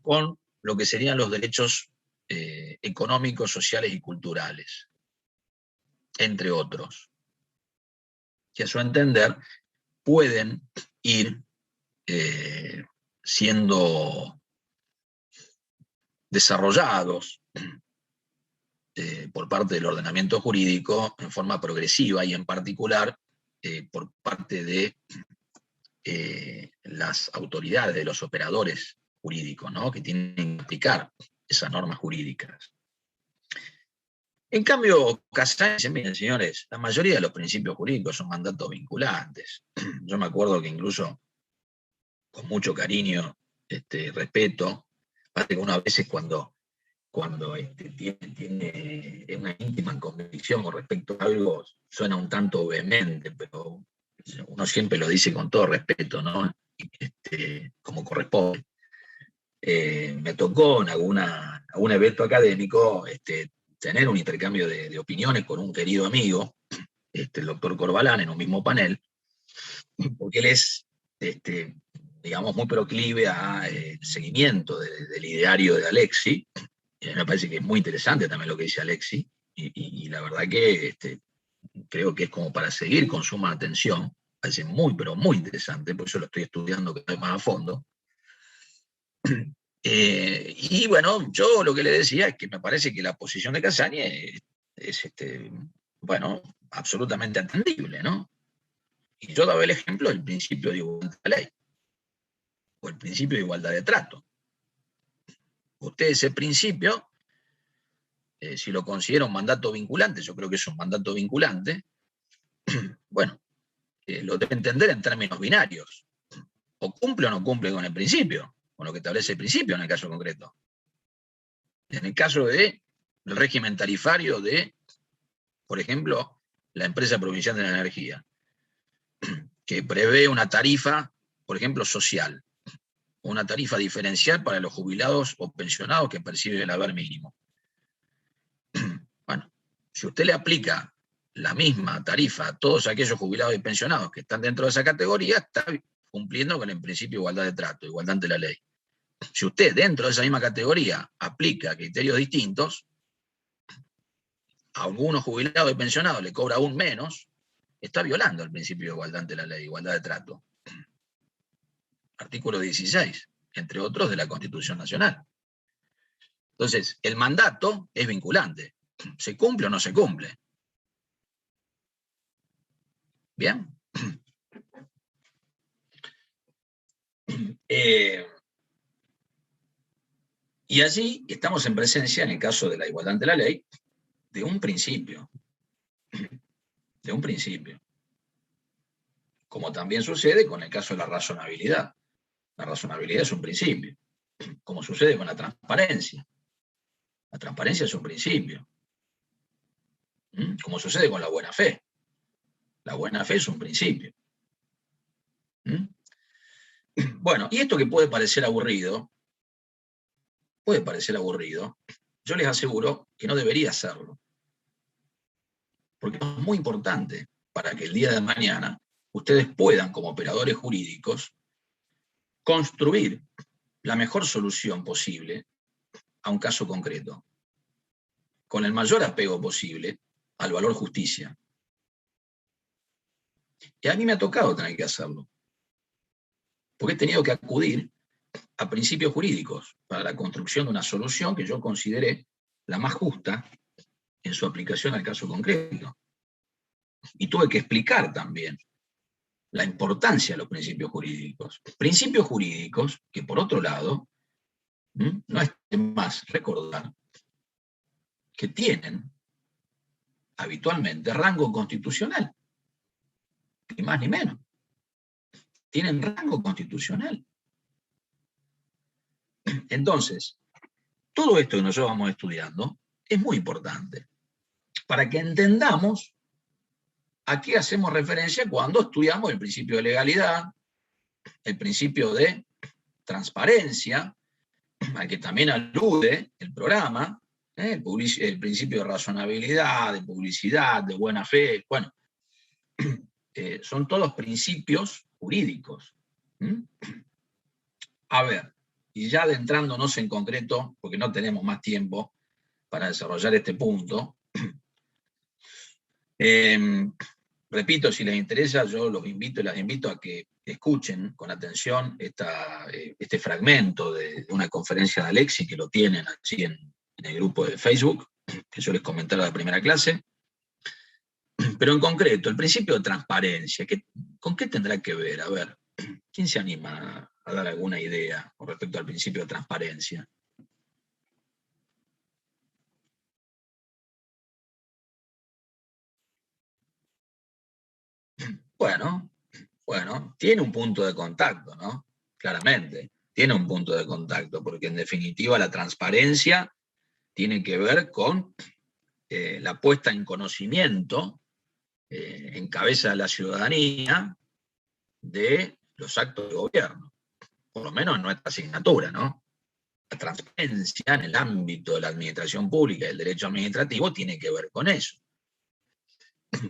con lo que serían los derechos económicos, sociales y culturales, entre otros, que a su entender pueden ir siendo desarrollados por parte del ordenamiento jurídico en forma progresiva y en particular por parte de las autoridades, de los operadores jurídicos, ¿no? Que tienen que aplicar esas normas jurídicas. En cambio, Casagne dice, miren señores, la mayoría de los principios jurídicos son mandatos vinculantes. Yo me acuerdo que incluso con mucho cariño, respeto, aparte que uno a veces cuando tiene una íntima convicción con respecto a algo, suena un tanto vehemente, pero uno siempre lo dice con todo respeto, ¿no? Como corresponde. Me tocó en algún evento académico tener un intercambio de opiniones con un querido amigo, el doctor Corbalán, en un mismo panel, porque él es, digamos, muy proclive a seguimiento del ideario de Alexi. Y a mí me parece que es muy interesante también lo que dice Alexi, y la verdad que creo que es como para seguir con suma atención. Parece muy, pero muy interesante, por eso lo estoy estudiando cada vez más a fondo. Y bueno, yo lo que le decía es que me parece que la posición de Casagne es bueno, absolutamente atendible, ¿no? Y yo daba el ejemplo del principio de igualdad de la ley, o el principio de igualdad de trato. Usted ese principio, si lo considera un mandato vinculante, yo creo que es un mandato vinculante, bueno, lo debe entender en términos binarios. O cumple o no cumple con el principio, con lo que establece el principio en el caso concreto. En el caso del régimen tarifario de, por ejemplo, la empresa provincial de la energía, que prevé una tarifa, por ejemplo, social, una tarifa diferencial para los jubilados o pensionados que perciben el haber mínimo. Bueno, si usted le aplica la misma tarifa a todos aquellos jubilados y pensionados que están dentro de esa categoría, está cumpliendo con el principio de igualdad de trato, igualdad ante la ley. Si usted dentro de esa misma categoría aplica criterios distintos, a algunos jubilados y pensionados le cobra aún menos, está violando el principio de igualdad ante la ley, igualdad de trato. Artículo 16, entre otros, de la Constitución Nacional. Entonces, el mandato es vinculante. ¿Se cumple o no se cumple? ¿Bien? Y allí estamos en presencia, en el caso de la igualdad ante la ley, de un principio. como también sucede con el caso de la razonabilidad. La razonabilidad es un principio, como sucede con la transparencia. La transparencia es un principio, como sucede con la buena fe. La buena fe es un principio. Bueno, y esto que puede parecer aburrido, yo les aseguro que no debería serlo. Porque es muy importante para que el día de mañana ustedes puedan, como operadores jurídicos, construir la mejor solución posible a un caso concreto, con el mayor apego posible al valor justicia. Y a mí me ha tocado tener que hacerlo, porque he tenido que acudir a principios jurídicos para la construcción de una solución que yo consideré la más justa en su aplicación al caso concreto. Y tuve que explicar también la importancia de los principios jurídicos. Principios jurídicos que, por otro lado, no es de más recordar que tienen habitualmente rango constitucional, ni más ni menos. Tienen rango constitucional. Entonces, todo esto que nosotros vamos estudiando es muy importante para que entendamos a qué hacemos referencia cuando estudiamos el principio de legalidad, el principio de transparencia, al que también alude el programa, el principio de razonabilidad, de publicidad, de buena fe. Bueno, son todos principios jurídicos. A ver, y ya adentrándonos en concreto, porque no tenemos más tiempo para desarrollar este punto, repito, si les interesa, yo los invito y las invito a que escuchen con atención este fragmento de una conferencia de Alexis, que lo tienen así en el grupo de Facebook, que yo les comenté en la primera clase. Pero en concreto, el principio de transparencia, ¿con qué tendrá que ver? A ver, ¿quién se anima a dar alguna idea con respecto al principio de transparencia? Bueno, tiene un punto de contacto, ¿no? Claramente, tiene un punto de contacto, porque en definitiva la transparencia tiene que ver con la puesta en conocimiento en cabeza de la ciudadanía de los actos de gobierno, por lo menos en nuestra asignatura, ¿no? La transparencia en el ámbito de la administración pública y el derecho administrativo tiene que ver con eso.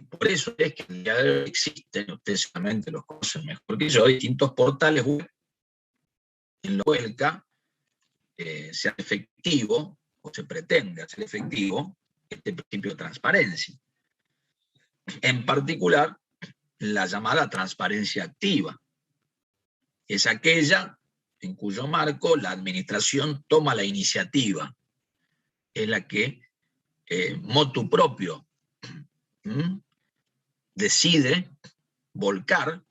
Por eso es que el día de hoy existen, ustedes seguramente los conocen mejor que yo, distintos portales web en los que sea efectivo, o se pretende hacer efectivo, este principio de transparencia. En particular, la llamada transparencia activa. Es aquella en cuyo marco la administración toma la iniciativa. Es la que, motu propio, decide volcar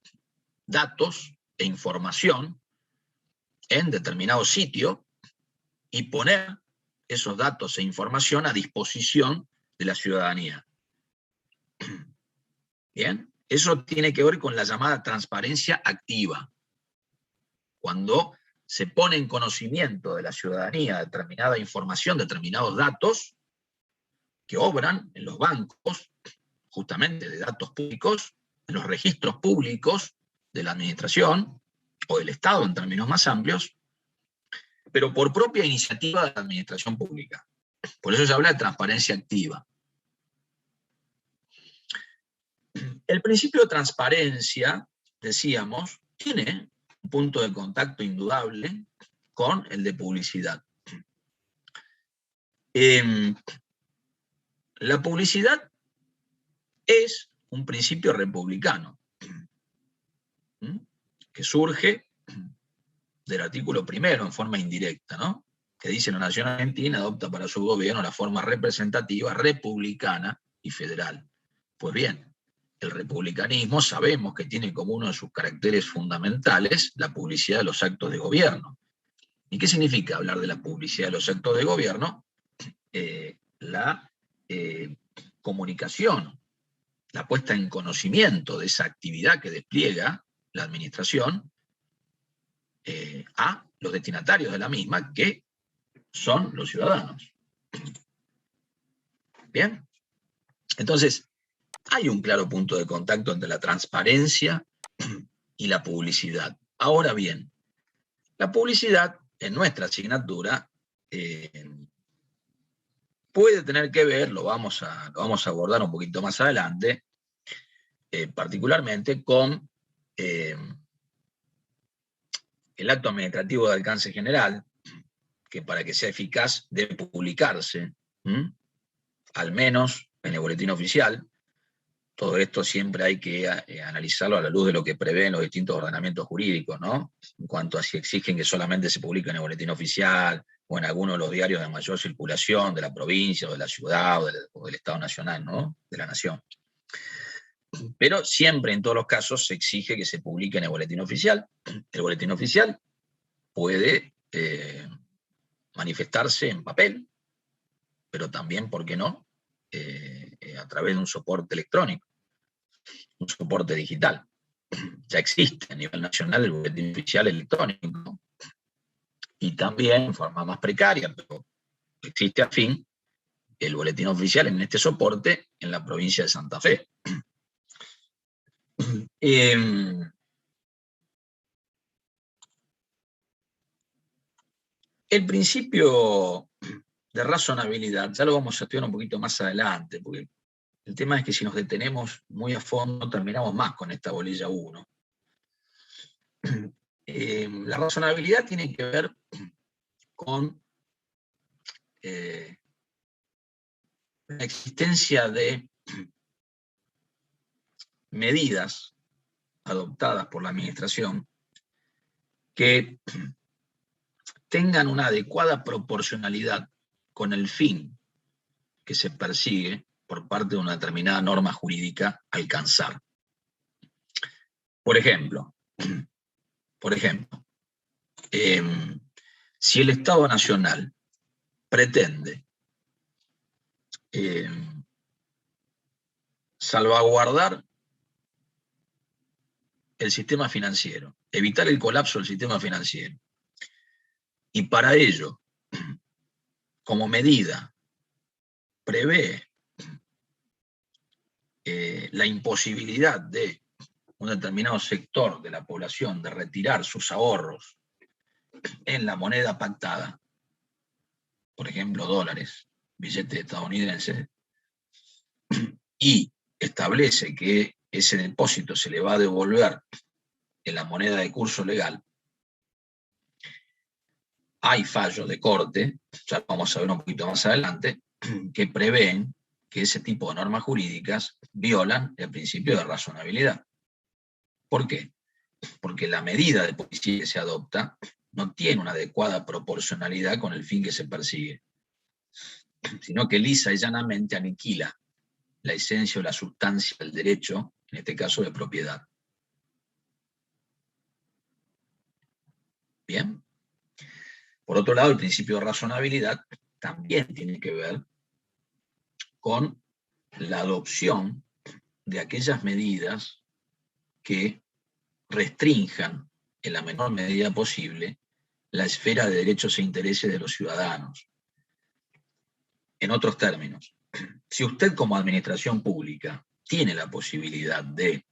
datos e información en determinado sitio y poner esos datos e información a disposición de la ciudadanía. Bien, eso tiene que ver con la llamada transparencia activa. Cuando se pone en conocimiento de la ciudadanía determinada información, determinados datos que obran en los bancos, justamente de datos públicos, en los registros públicos de la administración o del Estado en términos más amplios, pero por propia iniciativa de la administración pública. Por eso se habla de transparencia activa. El principio de transparencia, decíamos, tiene un punto de contacto indudable con el de publicidad. La publicidad es un principio republicano que surge del artículo primero en forma indirecta, ¿no? Que dice: la nación argentina adopta para su gobierno la forma representativa, republicana y federal. Pues bien, el republicanismo sabemos que tiene como uno de sus caracteres fundamentales la publicidad de los actos de gobierno. ¿Y qué significa hablar de la publicidad de los actos de gobierno? La comunicación la puesta en conocimiento de esa actividad que despliega la administración a los destinatarios de la misma, que son los ciudadanos. Bien, entonces hay un claro punto de contacto entre la transparencia y la publicidad. Ahora bien, la publicidad en nuestra asignatura puede tener que ver, lo vamos a abordar un poquito más adelante, particularmente con el acto administrativo de alcance general, que para que sea eficaz debe publicarse, al menos en el boletín oficial. Todo esto siempre hay que analizarlo a la luz de lo que prevén los distintos ordenamientos jurídicos, ¿no? En cuanto a si exigen que solamente se publique en el boletín oficial, o en alguno de los diarios de mayor circulación de la provincia, o de la ciudad, o del Estado Nacional, ¿no? De la Nación. Pero siempre, en todos los casos, se exige que se publique en el boletín oficial. El boletín oficial puede manifestarse en papel, pero también, ¿por qué no?, a través de un soporte electrónico, un soporte digital. Ya existe a nivel nacional el boletín oficial electrónico, y también, en forma más precaria, pero existe al fin, el boletín oficial en este soporte en la provincia de Santa Fe. El principio de razonabilidad, ya lo vamos a estudiar un poquito más adelante, porque el tema es que si nos detenemos muy a fondo, terminamos más con esta bolilla 1. La razonabilidad tiene que ver con la existencia de medidas adoptadas por la administración que tengan una adecuada proporcionalidad con el fin que se persigue por parte de una determinada norma jurídica alcanzar. Por ejemplo, si el Estado Nacional pretende salvaguardar el sistema financiero, evitar el colapso del sistema financiero, y para ello, como medida, prevé la imposibilidad de un determinado sector de la población de retirar sus ahorros en la moneda pactada, por ejemplo dólares, billetes estadounidenses, y establece que ese depósito se le va a devolver en la moneda de curso legal, hay fallos de corte, ya lo vamos a ver un poquito más adelante, que prevén que ese tipo de normas jurídicas violan el principio de razonabilidad. ¿Por qué? Porque la medida de policía que se adopta no tiene una adecuada proporcionalidad con el fin que se persigue, sino que lisa y llanamente aniquila la esencia o la sustancia del derecho, en este caso de propiedad. Bien. Por otro lado, el principio de razonabilidad también tiene que ver con la adopción de aquellas medidas que restrinjan en la menor medida posible la esfera de derechos e intereses de los ciudadanos. En otros términos, si usted como administración pública tiene la posibilidad de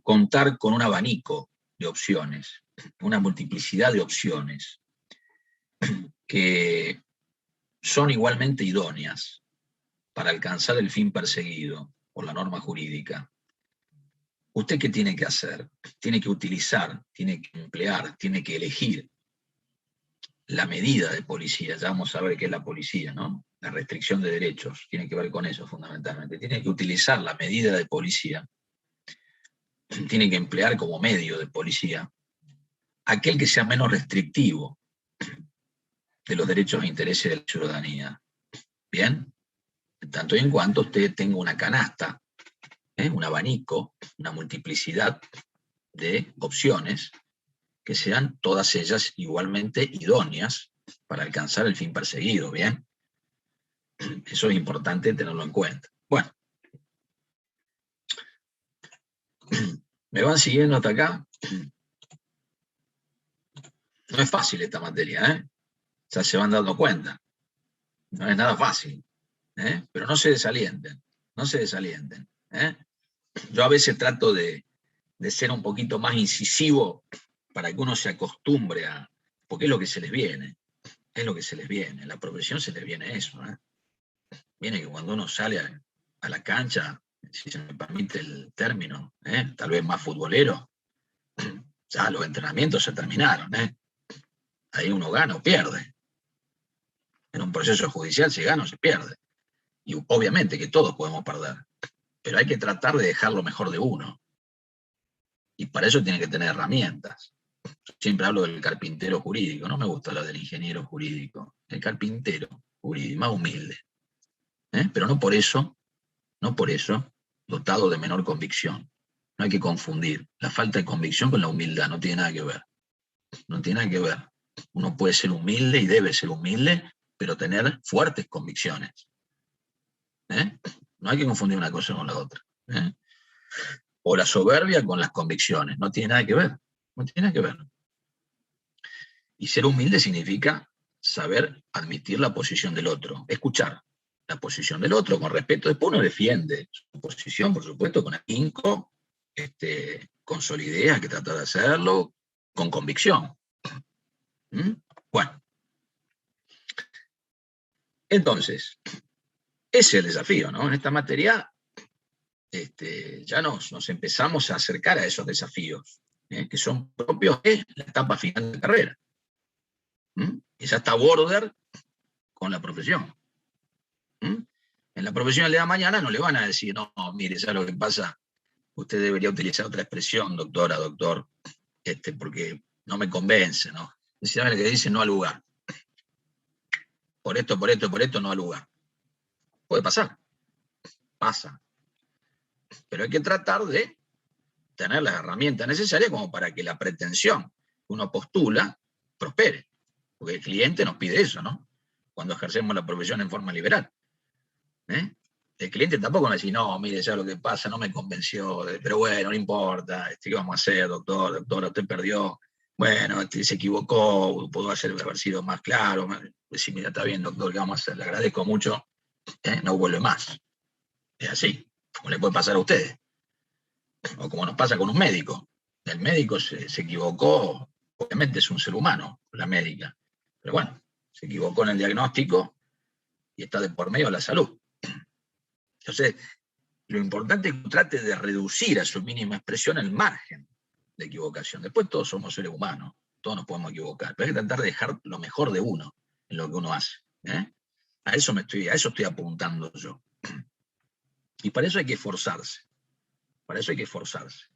contar con un abanico de opciones, una multiplicidad de opciones que son igualmente idóneas para alcanzar el fin perseguido por la norma jurídica, ¿usted qué tiene que hacer? Tiene que utilizar, tiene que emplear, tiene que elegir la medida de policía. Ya vamos a ver qué es la policía, ¿no? La restricción de derechos, tiene que ver con eso fundamentalmente. Tiene que utilizar la medida de policía, tiene que emplear como medio de policía aquel que sea menos restrictivo de los derechos e intereses de la ciudadanía. ¿Bien? Tanto y en cuanto usted tenga una canasta, un abanico, una multiplicidad de opciones que sean todas ellas igualmente idóneas para alcanzar el fin perseguido. ¿Bien? Eso es importante tenerlo en cuenta. Bueno, ¿Me van siguiendo hasta acá? No es fácil esta materia, ¿eh? Ya se van dando cuenta. No es nada fácil, ¿eh? Pero no se desalienten, no se desalienten, ¿eh? Yo a veces trato de ser un poquito más incisivo para que uno se acostumbre a, porque es lo que se les viene, es lo que se les viene, en la profesión se les viene eso, ¿eh? Viene que cuando uno sale a la cancha, si se me permite el término, ¿eh? Tal vez más futbolero, ya los entrenamientos se terminaron, ¿eh? Ahí uno gana o pierde. En un proceso judicial se gana o se pierde. Y obviamente que todos podemos perder, pero hay que tratar de dejar lo mejor de uno. Y para eso tiene que tener herramientas. Yo siempre hablo del carpintero jurídico, no me gusta lo del ingeniero jurídico. El carpintero jurídico, más humilde. Pero no por eso, dotado de menor convicción. No hay que confundir la falta de convicción con la humildad, no tiene nada que ver. No tiene nada que ver. Uno puede ser humilde y debe ser humilde, pero tener fuertes convicciones. No hay que confundir una cosa con la otra. O la soberbia con las convicciones, no tiene nada que ver. No tiene nada que ver. Y ser humilde significa saber admitir la posición del otro, escuchar la posición del otro con respeto. Después uno defiende su posición, por supuesto, con ahínco, con solidez, hay que tratar de hacerlo, con convicción. Bueno. Entonces, ese es el desafío, ¿no? En esta materia ya nos empezamos a acercar a esos desafíos, que son propios de la etapa final de carrera. Y ya está border con la profesión. En la profesión del día de mañana no le van a decir, no, mire, ¿sabe lo que pasa? Usted debería utilizar otra expresión, doctora, doctor, porque no me convence, ¿no? ¿Sabe lo que dice? No al lugar. Por esto, no al lugar. Puede pasar. Pasa. Pero hay que tratar de tener las herramientas necesarias como para que la pretensión que uno postula prospere. Porque el cliente nos pide eso, ¿no? Cuando ejercemos la profesión en forma liberal. El cliente tampoco me dice, no, mire, ya lo que pasa no me convenció, pero bueno, no importa, ¿qué vamos a hacer, doctor? Doctora, usted perdió, bueno, se equivocó, pudo haber sido más claro, decir, mira, está bien, doctor, ¿qué vamos a hacer? Le agradezco mucho, no vuelve más. Es así, como le puede pasar a ustedes. O como nos pasa con un médico. El médico se equivocó, obviamente es un ser humano, la médica, pero bueno, se equivocó en el diagnóstico y está de por medio la salud. Entonces, lo importante es que trate de reducir a su mínima expresión el margen de equivocación. Después todos somos seres humanos, todos nos podemos equivocar, pero hay que tratar de dejar lo mejor de uno en lo que uno hace. A eso estoy apuntando yo. Y para eso hay que esforzarse. Para eso hay que esforzarse.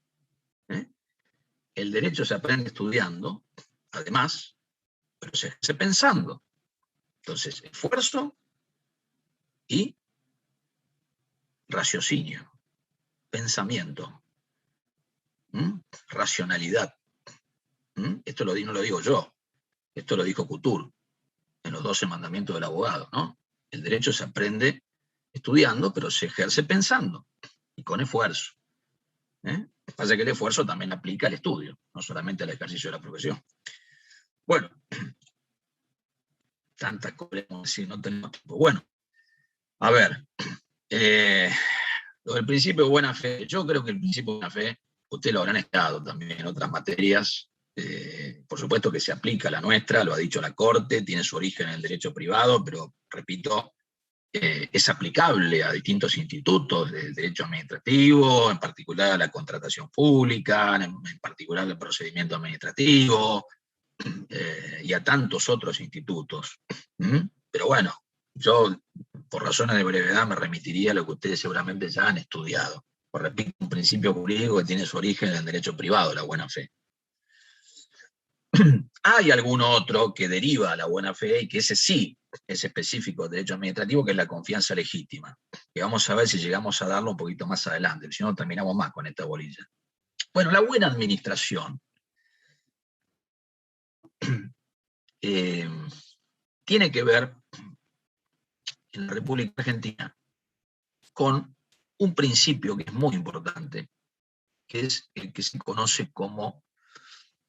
El derecho se aprende estudiando, además, pero se ejerce pensando. Entonces, esfuerzo y raciocinio, pensamiento, racionalidad. Esto no lo digo yo, esto lo dijo Couture en los 12 mandamientos del abogado, ¿no? El derecho se aprende estudiando, pero se ejerce pensando y con esfuerzo. Pasa que el esfuerzo también aplica al estudio, no solamente al ejercicio de la profesión. Bueno, tantas cosas podemos decir, no tenemos tiempo. Bueno, a ver, lo del principio de buena fe, yo creo que el principio de buena fe, ustedes lo habrán estado también en otras materias, por supuesto que se aplica a la nuestra, lo ha dicho la Corte, tiene su origen en el derecho privado, pero repito, es aplicable a distintos institutos del derecho administrativo, en particular a la contratación pública, en particular al procedimiento administrativo, y a tantos otros institutos. Pero bueno, yo por razones de brevedad me remitiría a lo que ustedes seguramente ya han estudiado. Por repito, un principio jurídico que tiene su origen en el derecho privado, la buena fe. Hay algún otro que deriva a la buena fe y que ese sí es específico del derecho administrativo, que es la confianza legítima. Que vamos a ver si llegamos a darlo un poquito más adelante, si no terminamos más con esta bolilla. Bueno, la buena administración tiene que ver en la República Argentina con un principio que es muy importante, que es el que se conoce como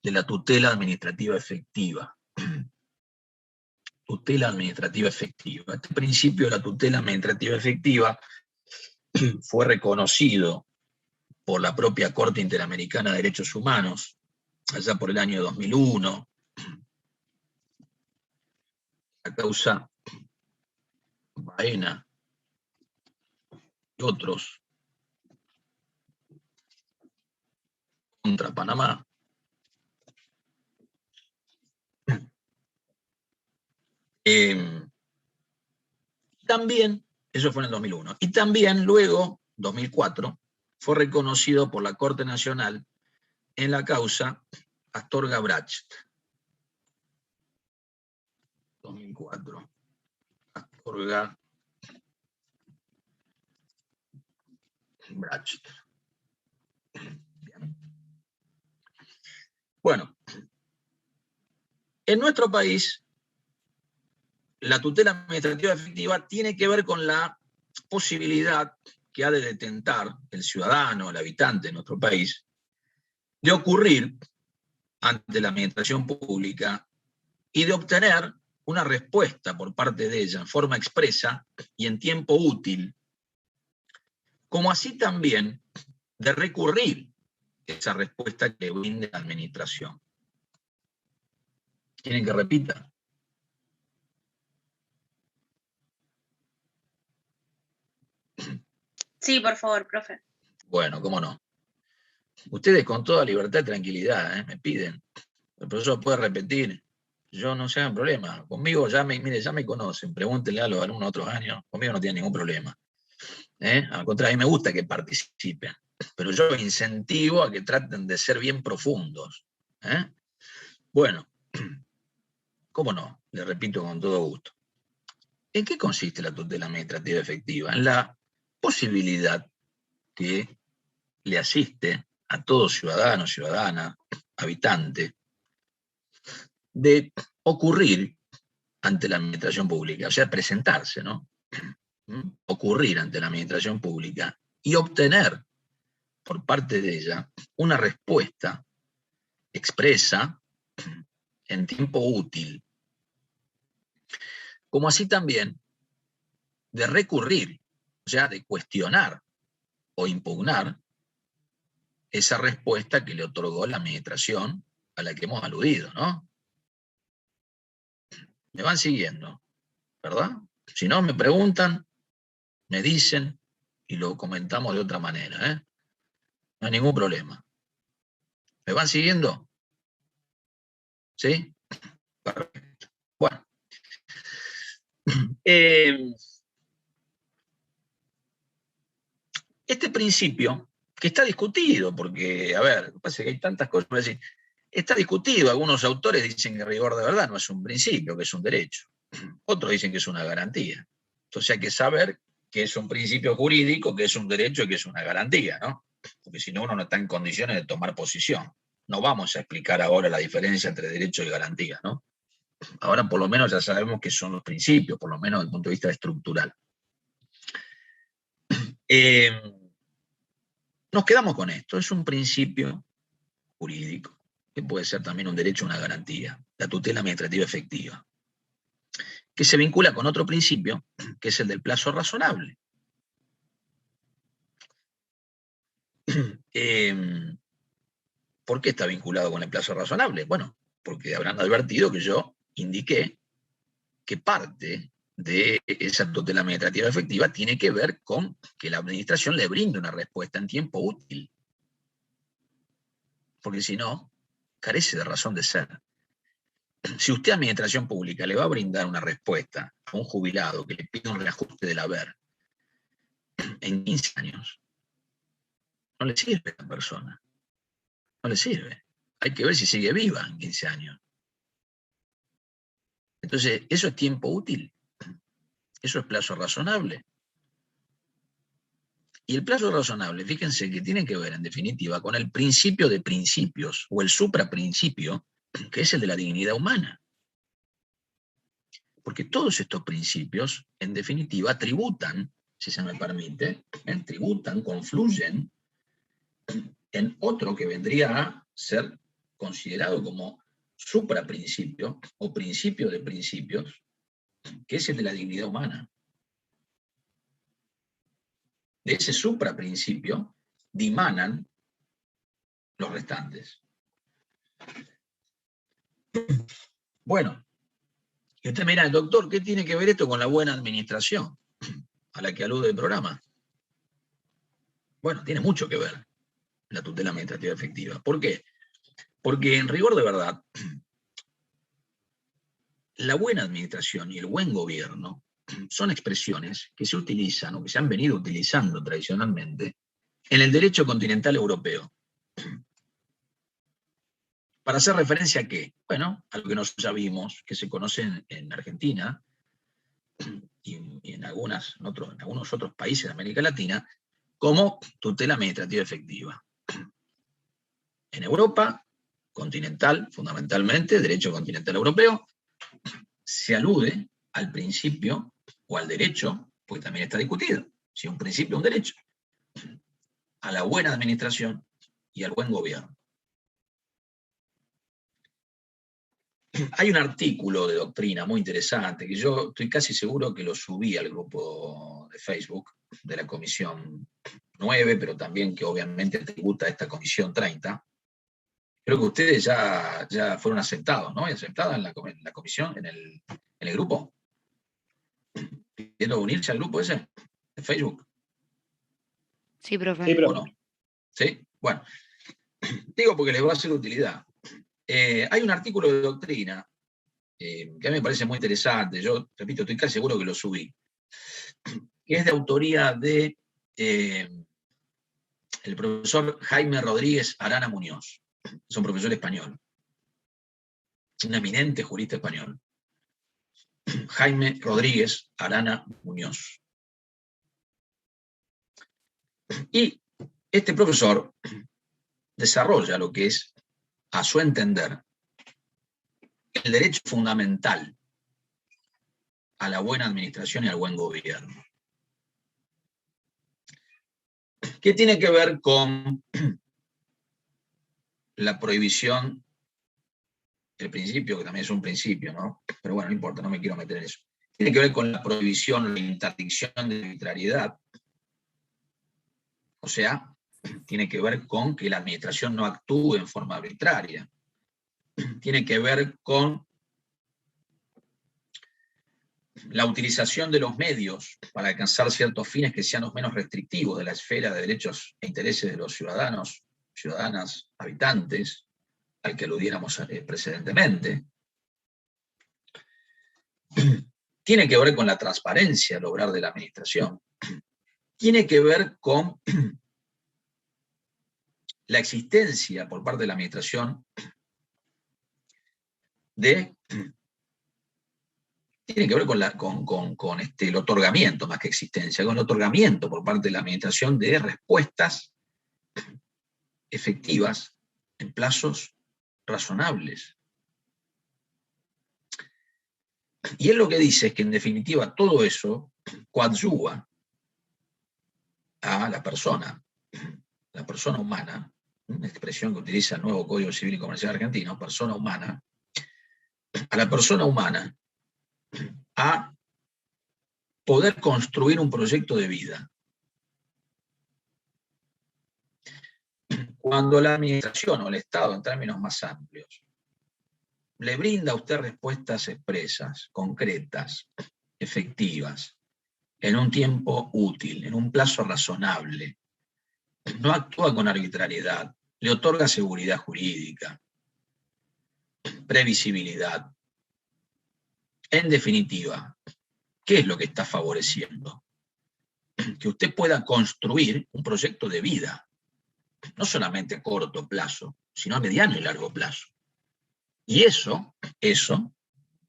de la tutela administrativa efectiva. Tutela administrativa efectiva. Este principio de la tutela administrativa efectiva fue reconocido por la propia Corte Interamericana de Derechos Humanos, allá por el año 2001, la causa Baena y otros contra Panamá. También, eso fue en el 2001, y también luego, 2004, fue reconocido por la Corte Nacional en la causa Astorga Bracht. 2004. Astorga Bracht. Bien. Bueno, en nuestro país, la tutela administrativa efectiva tiene que ver con la posibilidad que ha de detentar el ciudadano, el habitante de nuestro país, de ocurrir ante la administración pública y de obtener una respuesta por parte de ella en forma expresa y en tiempo útil, como así también de recurrir esa respuesta que brinde la administración. ¿Quieren que repita? Sí, por favor, profe. Bueno, cómo no. Ustedes con toda libertad y tranquilidad me piden. El profesor puede repetir. Yo no se hagan problema. Conmigo mire, ya me conocen. Pregúntenle a los alumnos de otros años. Conmigo no tienen ningún problema. Al contrario, a mí me gusta que participen. Pero yo los incentivo a que traten de ser bien profundos. Bueno, cómo no, le repito con todo gusto. ¿En qué consiste la tutela administrativa efectiva? En la posibilidad que le asiste a todo ciudadano, ciudadana, habitante, de ocurrir ante la administración pública, o sea, presentarse, ¿no? Ocurrir ante la administración pública y obtener por parte de ella una respuesta expresa en tiempo útil, como así también de recurrir, o sea, de cuestionar o impugnar esa respuesta que le otorgó la administración a la que hemos aludido, ¿no? Me van siguiendo, ¿verdad? Si no, me preguntan, me dicen y lo comentamos de otra manera, ¿eh? No hay ningún problema. ¿Me van siguiendo? ¿Sí? Perfecto. Bueno. Este principio, que está discutido, porque, a ver, pasa que hay tantas cosas para decir, está discutido, algunos autores dicen que rigor de verdad no es un principio, que es un derecho. Otros dicen que es una garantía. Entonces hay que saber que es un principio jurídico, que es un derecho y que es una garantía, ¿no? Porque si no, uno no está en condiciones de tomar posición. No vamos a explicar ahora la diferencia entre derecho y garantía, ¿no? Ahora por lo menos ya sabemos qué son los principios, por lo menos desde el punto de vista estructural. Nos quedamos con esto, es un principio jurídico, que puede ser también un derecho o una garantía, la tutela administrativa efectiva, que se vincula con otro principio, que es el del plazo razonable. ¿Por qué está vinculado con el plazo razonable? Bueno, porque habrán advertido que yo indiqué que parte de esa tutela administrativa efectiva tiene que ver con que la administración le brinde una respuesta en tiempo útil. Porque si no, carece de razón de ser. Si usted, administración pública, le va a brindar una respuesta a un jubilado que le pide un reajuste del haber en 15 años, no le sirve a la persona. No le sirve. Hay que ver si sigue viva en 15 años. Entonces, ¿eso es tiempo útil? ¿Eso es plazo razonable? Y el plazo razonable, fíjense que tiene que ver, en definitiva, con el principio de principios, o el supraprincipio, que es el de la dignidad humana. Porque todos estos principios, en definitiva, tributan, si se me permite, tributan, confluyen en otro que vendría a ser considerado como supraprincipio o principio de principios, que es el de la dignidad humana. De ese supraprincipio dimanan los restantes. Bueno, y usted me dirá, doctor, ¿qué tiene que ver esto con la buena administración a la que alude el programa? Bueno, tiene mucho que ver la tutela administrativa efectiva. ¿Por qué? Porque en rigor de verdad, la buena administración y el buen gobierno son expresiones que se utilizan o que se han venido utilizando tradicionalmente en el derecho continental europeo. ¿Para hacer referencia a qué? Bueno, a lo que nosotros ya vimos, que se conoce en Argentina y en algunos otros países de América Latina, como tutela administrativa efectiva. En Europa continental, fundamentalmente, derecho continental europeo, se alude al principio o al derecho, porque también está discutido, si es un principio o un derecho, a la buena administración y al buen gobierno. Hay un artículo de doctrina muy interesante, que yo estoy casi seguro que lo subí al grupo de Facebook de la Comisión 9, pero también que obviamente tributa a esta Comisión 30. Creo que ustedes ya fueron aceptados, ¿no? Aceptadas en la comisión, en el grupo. ¿Quieren unirse al grupo ese de Facebook? Sí, profe. Sí, ¿O pero no? ¿Sí? Bueno, digo porque les va a ser utilidad. Hay un artículo de doctrina que a mí me parece muy interesante, yo, repito, estoy casi seguro que lo subí, que es de autoría de el profesor Jaime Rodríguez Arana Muñoz. Es un profesor español, un eminente jurista español. Jaime Rodríguez Arana Muñoz. Y este profesor desarrolla lo que es, a su entender, el derecho fundamental a la buena administración y al buen gobierno. ¿Qué tiene que ver con la prohibición, el principio, que también es un principio, ¿no? Pero bueno, no importa, no me quiero meter en eso. Tiene que ver con la prohibición, la interdicción de arbitrariedad. O sea, tiene que ver con que la administración no actúe en forma arbitraria. Tiene que ver con la utilización de los medios para alcanzar ciertos fines que sean los menos restrictivos de la esfera de derechos e intereses de los ciudadanos, ciudadanas, habitantes, al que aludiéramos precedentemente. Tiene que ver con la transparencia al obrar de la administración. Tiene que ver con la existencia por parte de la administración tiene que ver con el otorgamiento, más que existencia, con el otorgamiento por parte de la administración de respuestas efectivas en plazos razonables. Y él lo que dice es que en definitiva todo eso coadyuva a la persona humana, una expresión que utiliza el nuevo Código Civil y Comercial argentino, persona humana, a la persona humana a poder construir un proyecto de vida. Cuando la administración o el Estado, en términos más amplios, le brinda a usted respuestas expresas, concretas, efectivas, en un tiempo útil, en un plazo razonable, no actúa con arbitrariedad, le otorga seguridad jurídica, previsibilidad. En definitiva, ¿qué es lo que está favoreciendo? Que usted pueda construir un proyecto de vida, no solamente a corto plazo, sino a mediano y largo plazo. Y eso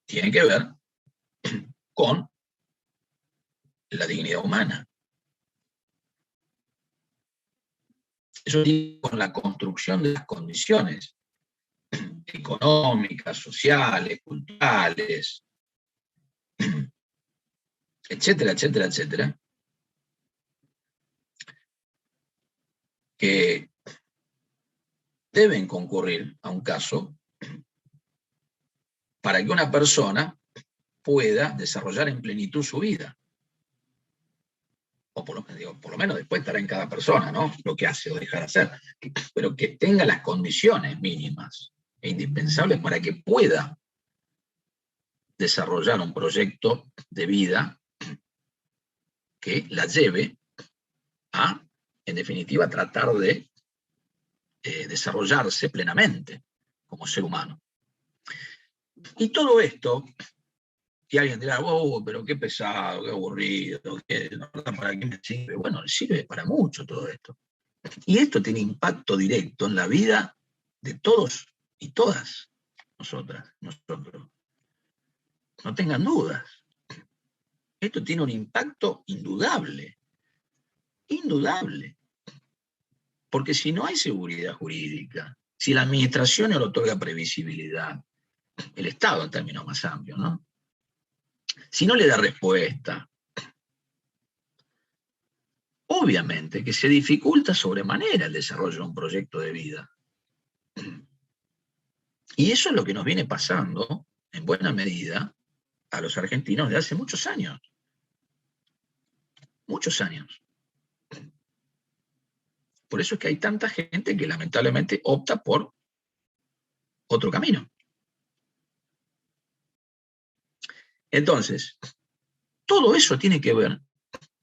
tiene que ver con la dignidad humana. Eso tiene que ver con la construcción de las condiciones económicas, sociales, culturales, etcétera, etcétera, etcétera, que deben concurrir a un caso para que una persona pueda desarrollar en plenitud su vida. O por lo menos después estará en cada persona, ¿no? Lo que hace o deja de hacer. Pero que tenga las condiciones mínimas e indispensables para que pueda desarrollar un proyecto de vida que la lleve a, en definitiva, tratar de desarrollarse plenamente como ser humano. Y todo esto, y alguien dirá, oh, pero qué pesado, qué aburrido, ¿para qué me sirve? Bueno, sirve para mucho todo esto. Y esto tiene impacto directo en la vida de todos y todas nosotros. No tengan dudas. Esto tiene un impacto indudable. Indudable. Porque si no hay seguridad jurídica, si la administración no le otorga previsibilidad, el Estado en términos más amplios, ¿no? Si no le da respuesta, obviamente que se dificulta sobremanera el desarrollo de un proyecto de vida. Y eso es lo que nos viene pasando, en buena medida, a los argentinos de hace muchos años. Muchos años. Por eso es que hay tanta gente que lamentablemente opta por otro camino. Entonces, todo eso tiene que ver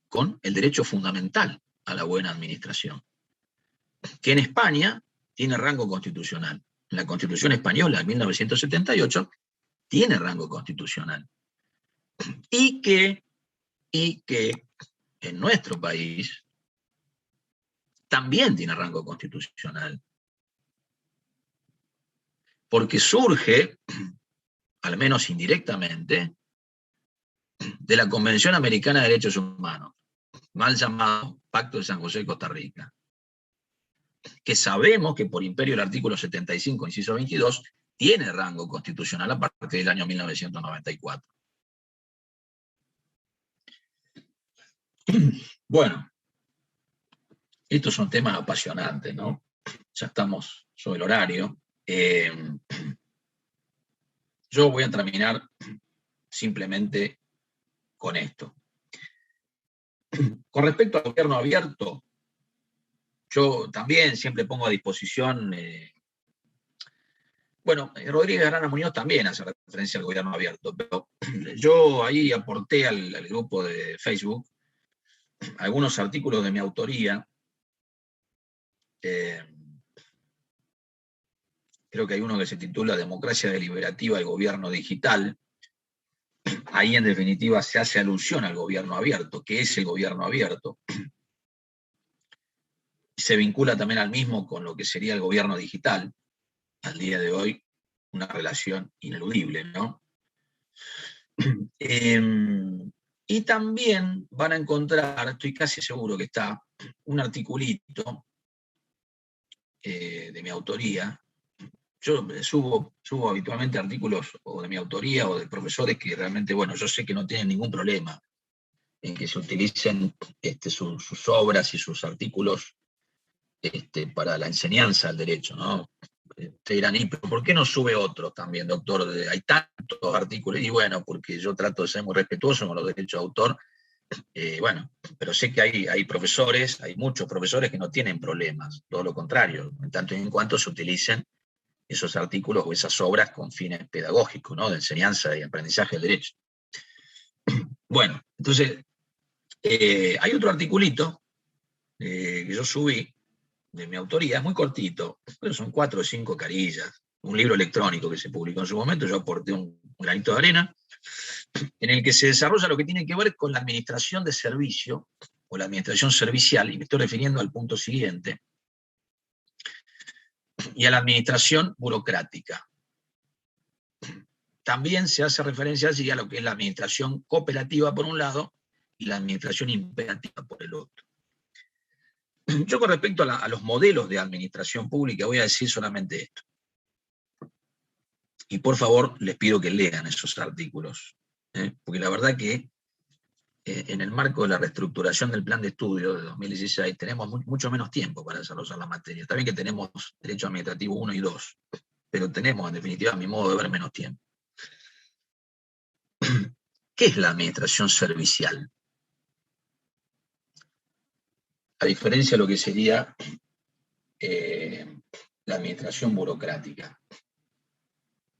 con el derecho fundamental a la buena administración, que en España tiene rango constitucional. La Constitución española de 1978 tiene rango constitucional. Y que en nuestro país también tiene rango constitucional. Porque surge, al menos indirectamente, de la Convención Americana de Derechos Humanos, mal llamado Pacto de San José de Costa Rica, que sabemos que por imperio el artículo 75, inciso 22, tiene rango constitucional a partir del año 1994. Bueno, estos son temas apasionantes, ¿no? Ya estamos sobre el horario. Yo voy a terminar simplemente con esto. Con respecto al gobierno abierto, yo también siempre pongo a disposición, bueno, Rodríguez Arana Muñoz también hace referencia al gobierno abierto, pero yo ahí aporté al grupo de Facebook algunos artículos de mi autoría. Creo que hay uno que se titula Democracia deliberativa y gobierno digital. Ahí en definitiva se hace alusión al gobierno abierto. ¿Qué es el gobierno abierto? Se vincula también al mismo con lo que sería el gobierno digital. Al día de hoy, una relación ineludible, ¿no? Y también van a encontrar, estoy casi seguro que está, un articulito de mi autoría. Yo subo habitualmente artículos o de mi autoría o de profesores que realmente, bueno, yo sé que no tienen ningún problema en que se utilicen sus obras y sus artículos para la enseñanza del derecho, ¿no? Te dirán, ¿pero por qué no sube otros también, doctor? Hay tantos artículos, y bueno, porque yo trato de ser muy respetuoso con los derechos de autor, bueno, pero sé que hay profesores, hay muchos profesores que no tienen problemas, todo lo contrario, en tanto y en cuanto se utilicen esos artículos o esas obras con fines pedagógicos, ¿no? De enseñanza y aprendizaje del derecho. Bueno, entonces, hay otro articulito que yo subí de mi autoría, es muy cortito, pero son 4 o 5 carillas, un libro electrónico que se publicó en su momento, yo aporté un granito de arena, en el que se desarrolla lo que tiene que ver con la administración de servicio, o la administración servicial, y me estoy refiriendo al punto siguiente, y a la administración burocrática. También se hace referencia allí a lo que es la administración cooperativa por un lado, y la administración imperativa por el otro. Yo con respecto a los modelos de administración pública voy a decir solamente esto. Y por favor les pido que lean esos artículos, porque la verdad que en el marco de la reestructuración del plan de estudio de 2016, tenemos mucho menos tiempo para desarrollar la materia. Está bien que tenemos derecho administrativo 1 y 2, pero tenemos, en definitiva, a mi modo de ver, menos tiempo. ¿Qué es la administración servicial? A diferencia de lo que sería la administración burocrática.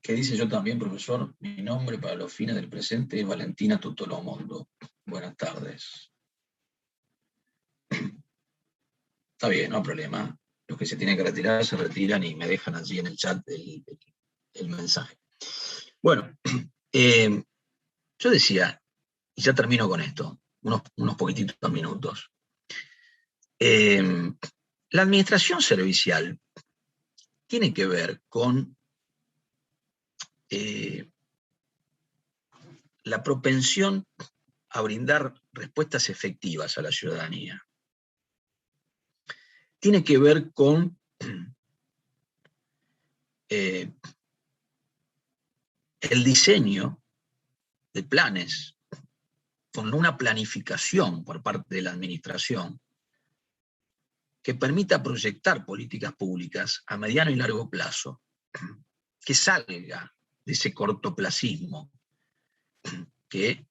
¿Qué dice yo también, profesor? Mi nombre para los fines del presente es Valentina Tutolomondo. Buenas tardes. Está bien, no hay problema. Los que se tienen que retirar se retiran y me dejan allí en el chat el mensaje. Bueno, yo decía, y ya termino con esto, unos poquititos minutos. La administración servicial tiene que ver con la propensión a brindar respuestas efectivas a la ciudadanía. Tiene que ver con el diseño de planes, con una planificación por parte de la administración que permita proyectar políticas públicas a mediano y largo plazo, que salga de ese cortoplacismo que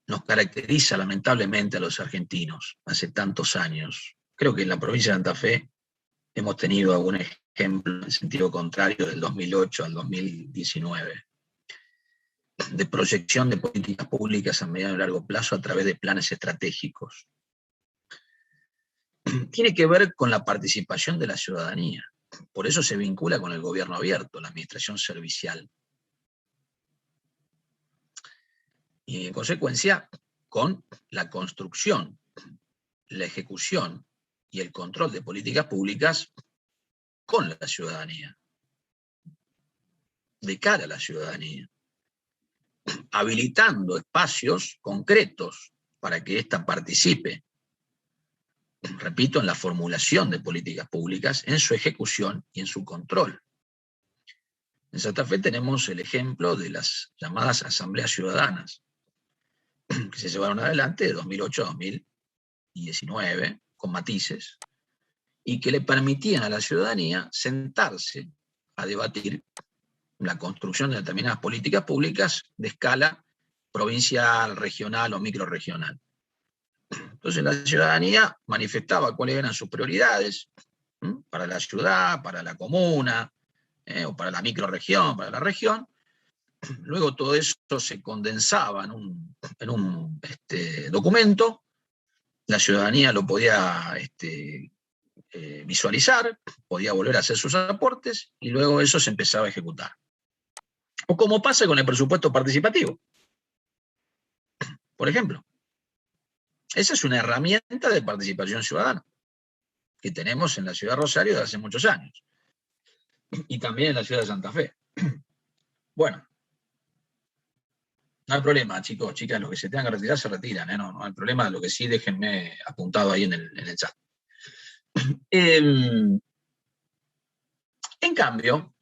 nos caracteriza lamentablemente a los argentinos hace tantos años. Creo que en la provincia de Santa Fe hemos tenido algún ejemplo en sentido contrario del 2008 al 2019, de proyección de políticas públicas a mediano y largo plazo a través de planes estratégicos. Tiene que ver con la participación de la ciudadanía. Por eso se vincula con el gobierno abierto, la administración servicial. Y en consecuencia, con la construcción, la ejecución y el control de políticas públicas con la ciudadanía, de cara a la ciudadanía, habilitando espacios concretos para que ésta participe, repito, en la formulación de políticas públicas, en su ejecución y en su control. En Santa Fe tenemos el ejemplo de las llamadas asambleas ciudadanas, que se llevaron adelante de 2008 a 2019, con matices, y que le permitían a la ciudadanía sentarse a debatir la construcción de determinadas políticas públicas de escala provincial, regional o microrregional. Entonces la ciudadanía manifestaba cuáles eran sus prioridades para la ciudad, para la comuna, o para la microrregión, para la región. Luego todo eso se condensaba en un documento, la ciudadanía lo podía visualizar, podía volver a hacer sus aportes, y luego eso se empezaba a ejecutar. O como pasa con el presupuesto participativo, por ejemplo. Esa es una herramienta de participación ciudadana que tenemos en la ciudad de Rosario desde hace muchos años. Y también en la ciudad de Santa Fe. Bueno, no hay problema, chicos, chicas, los que se tengan que retirar se retiran, no hay problema, lo que sí déjenme apuntado ahí en el chat. En cambio,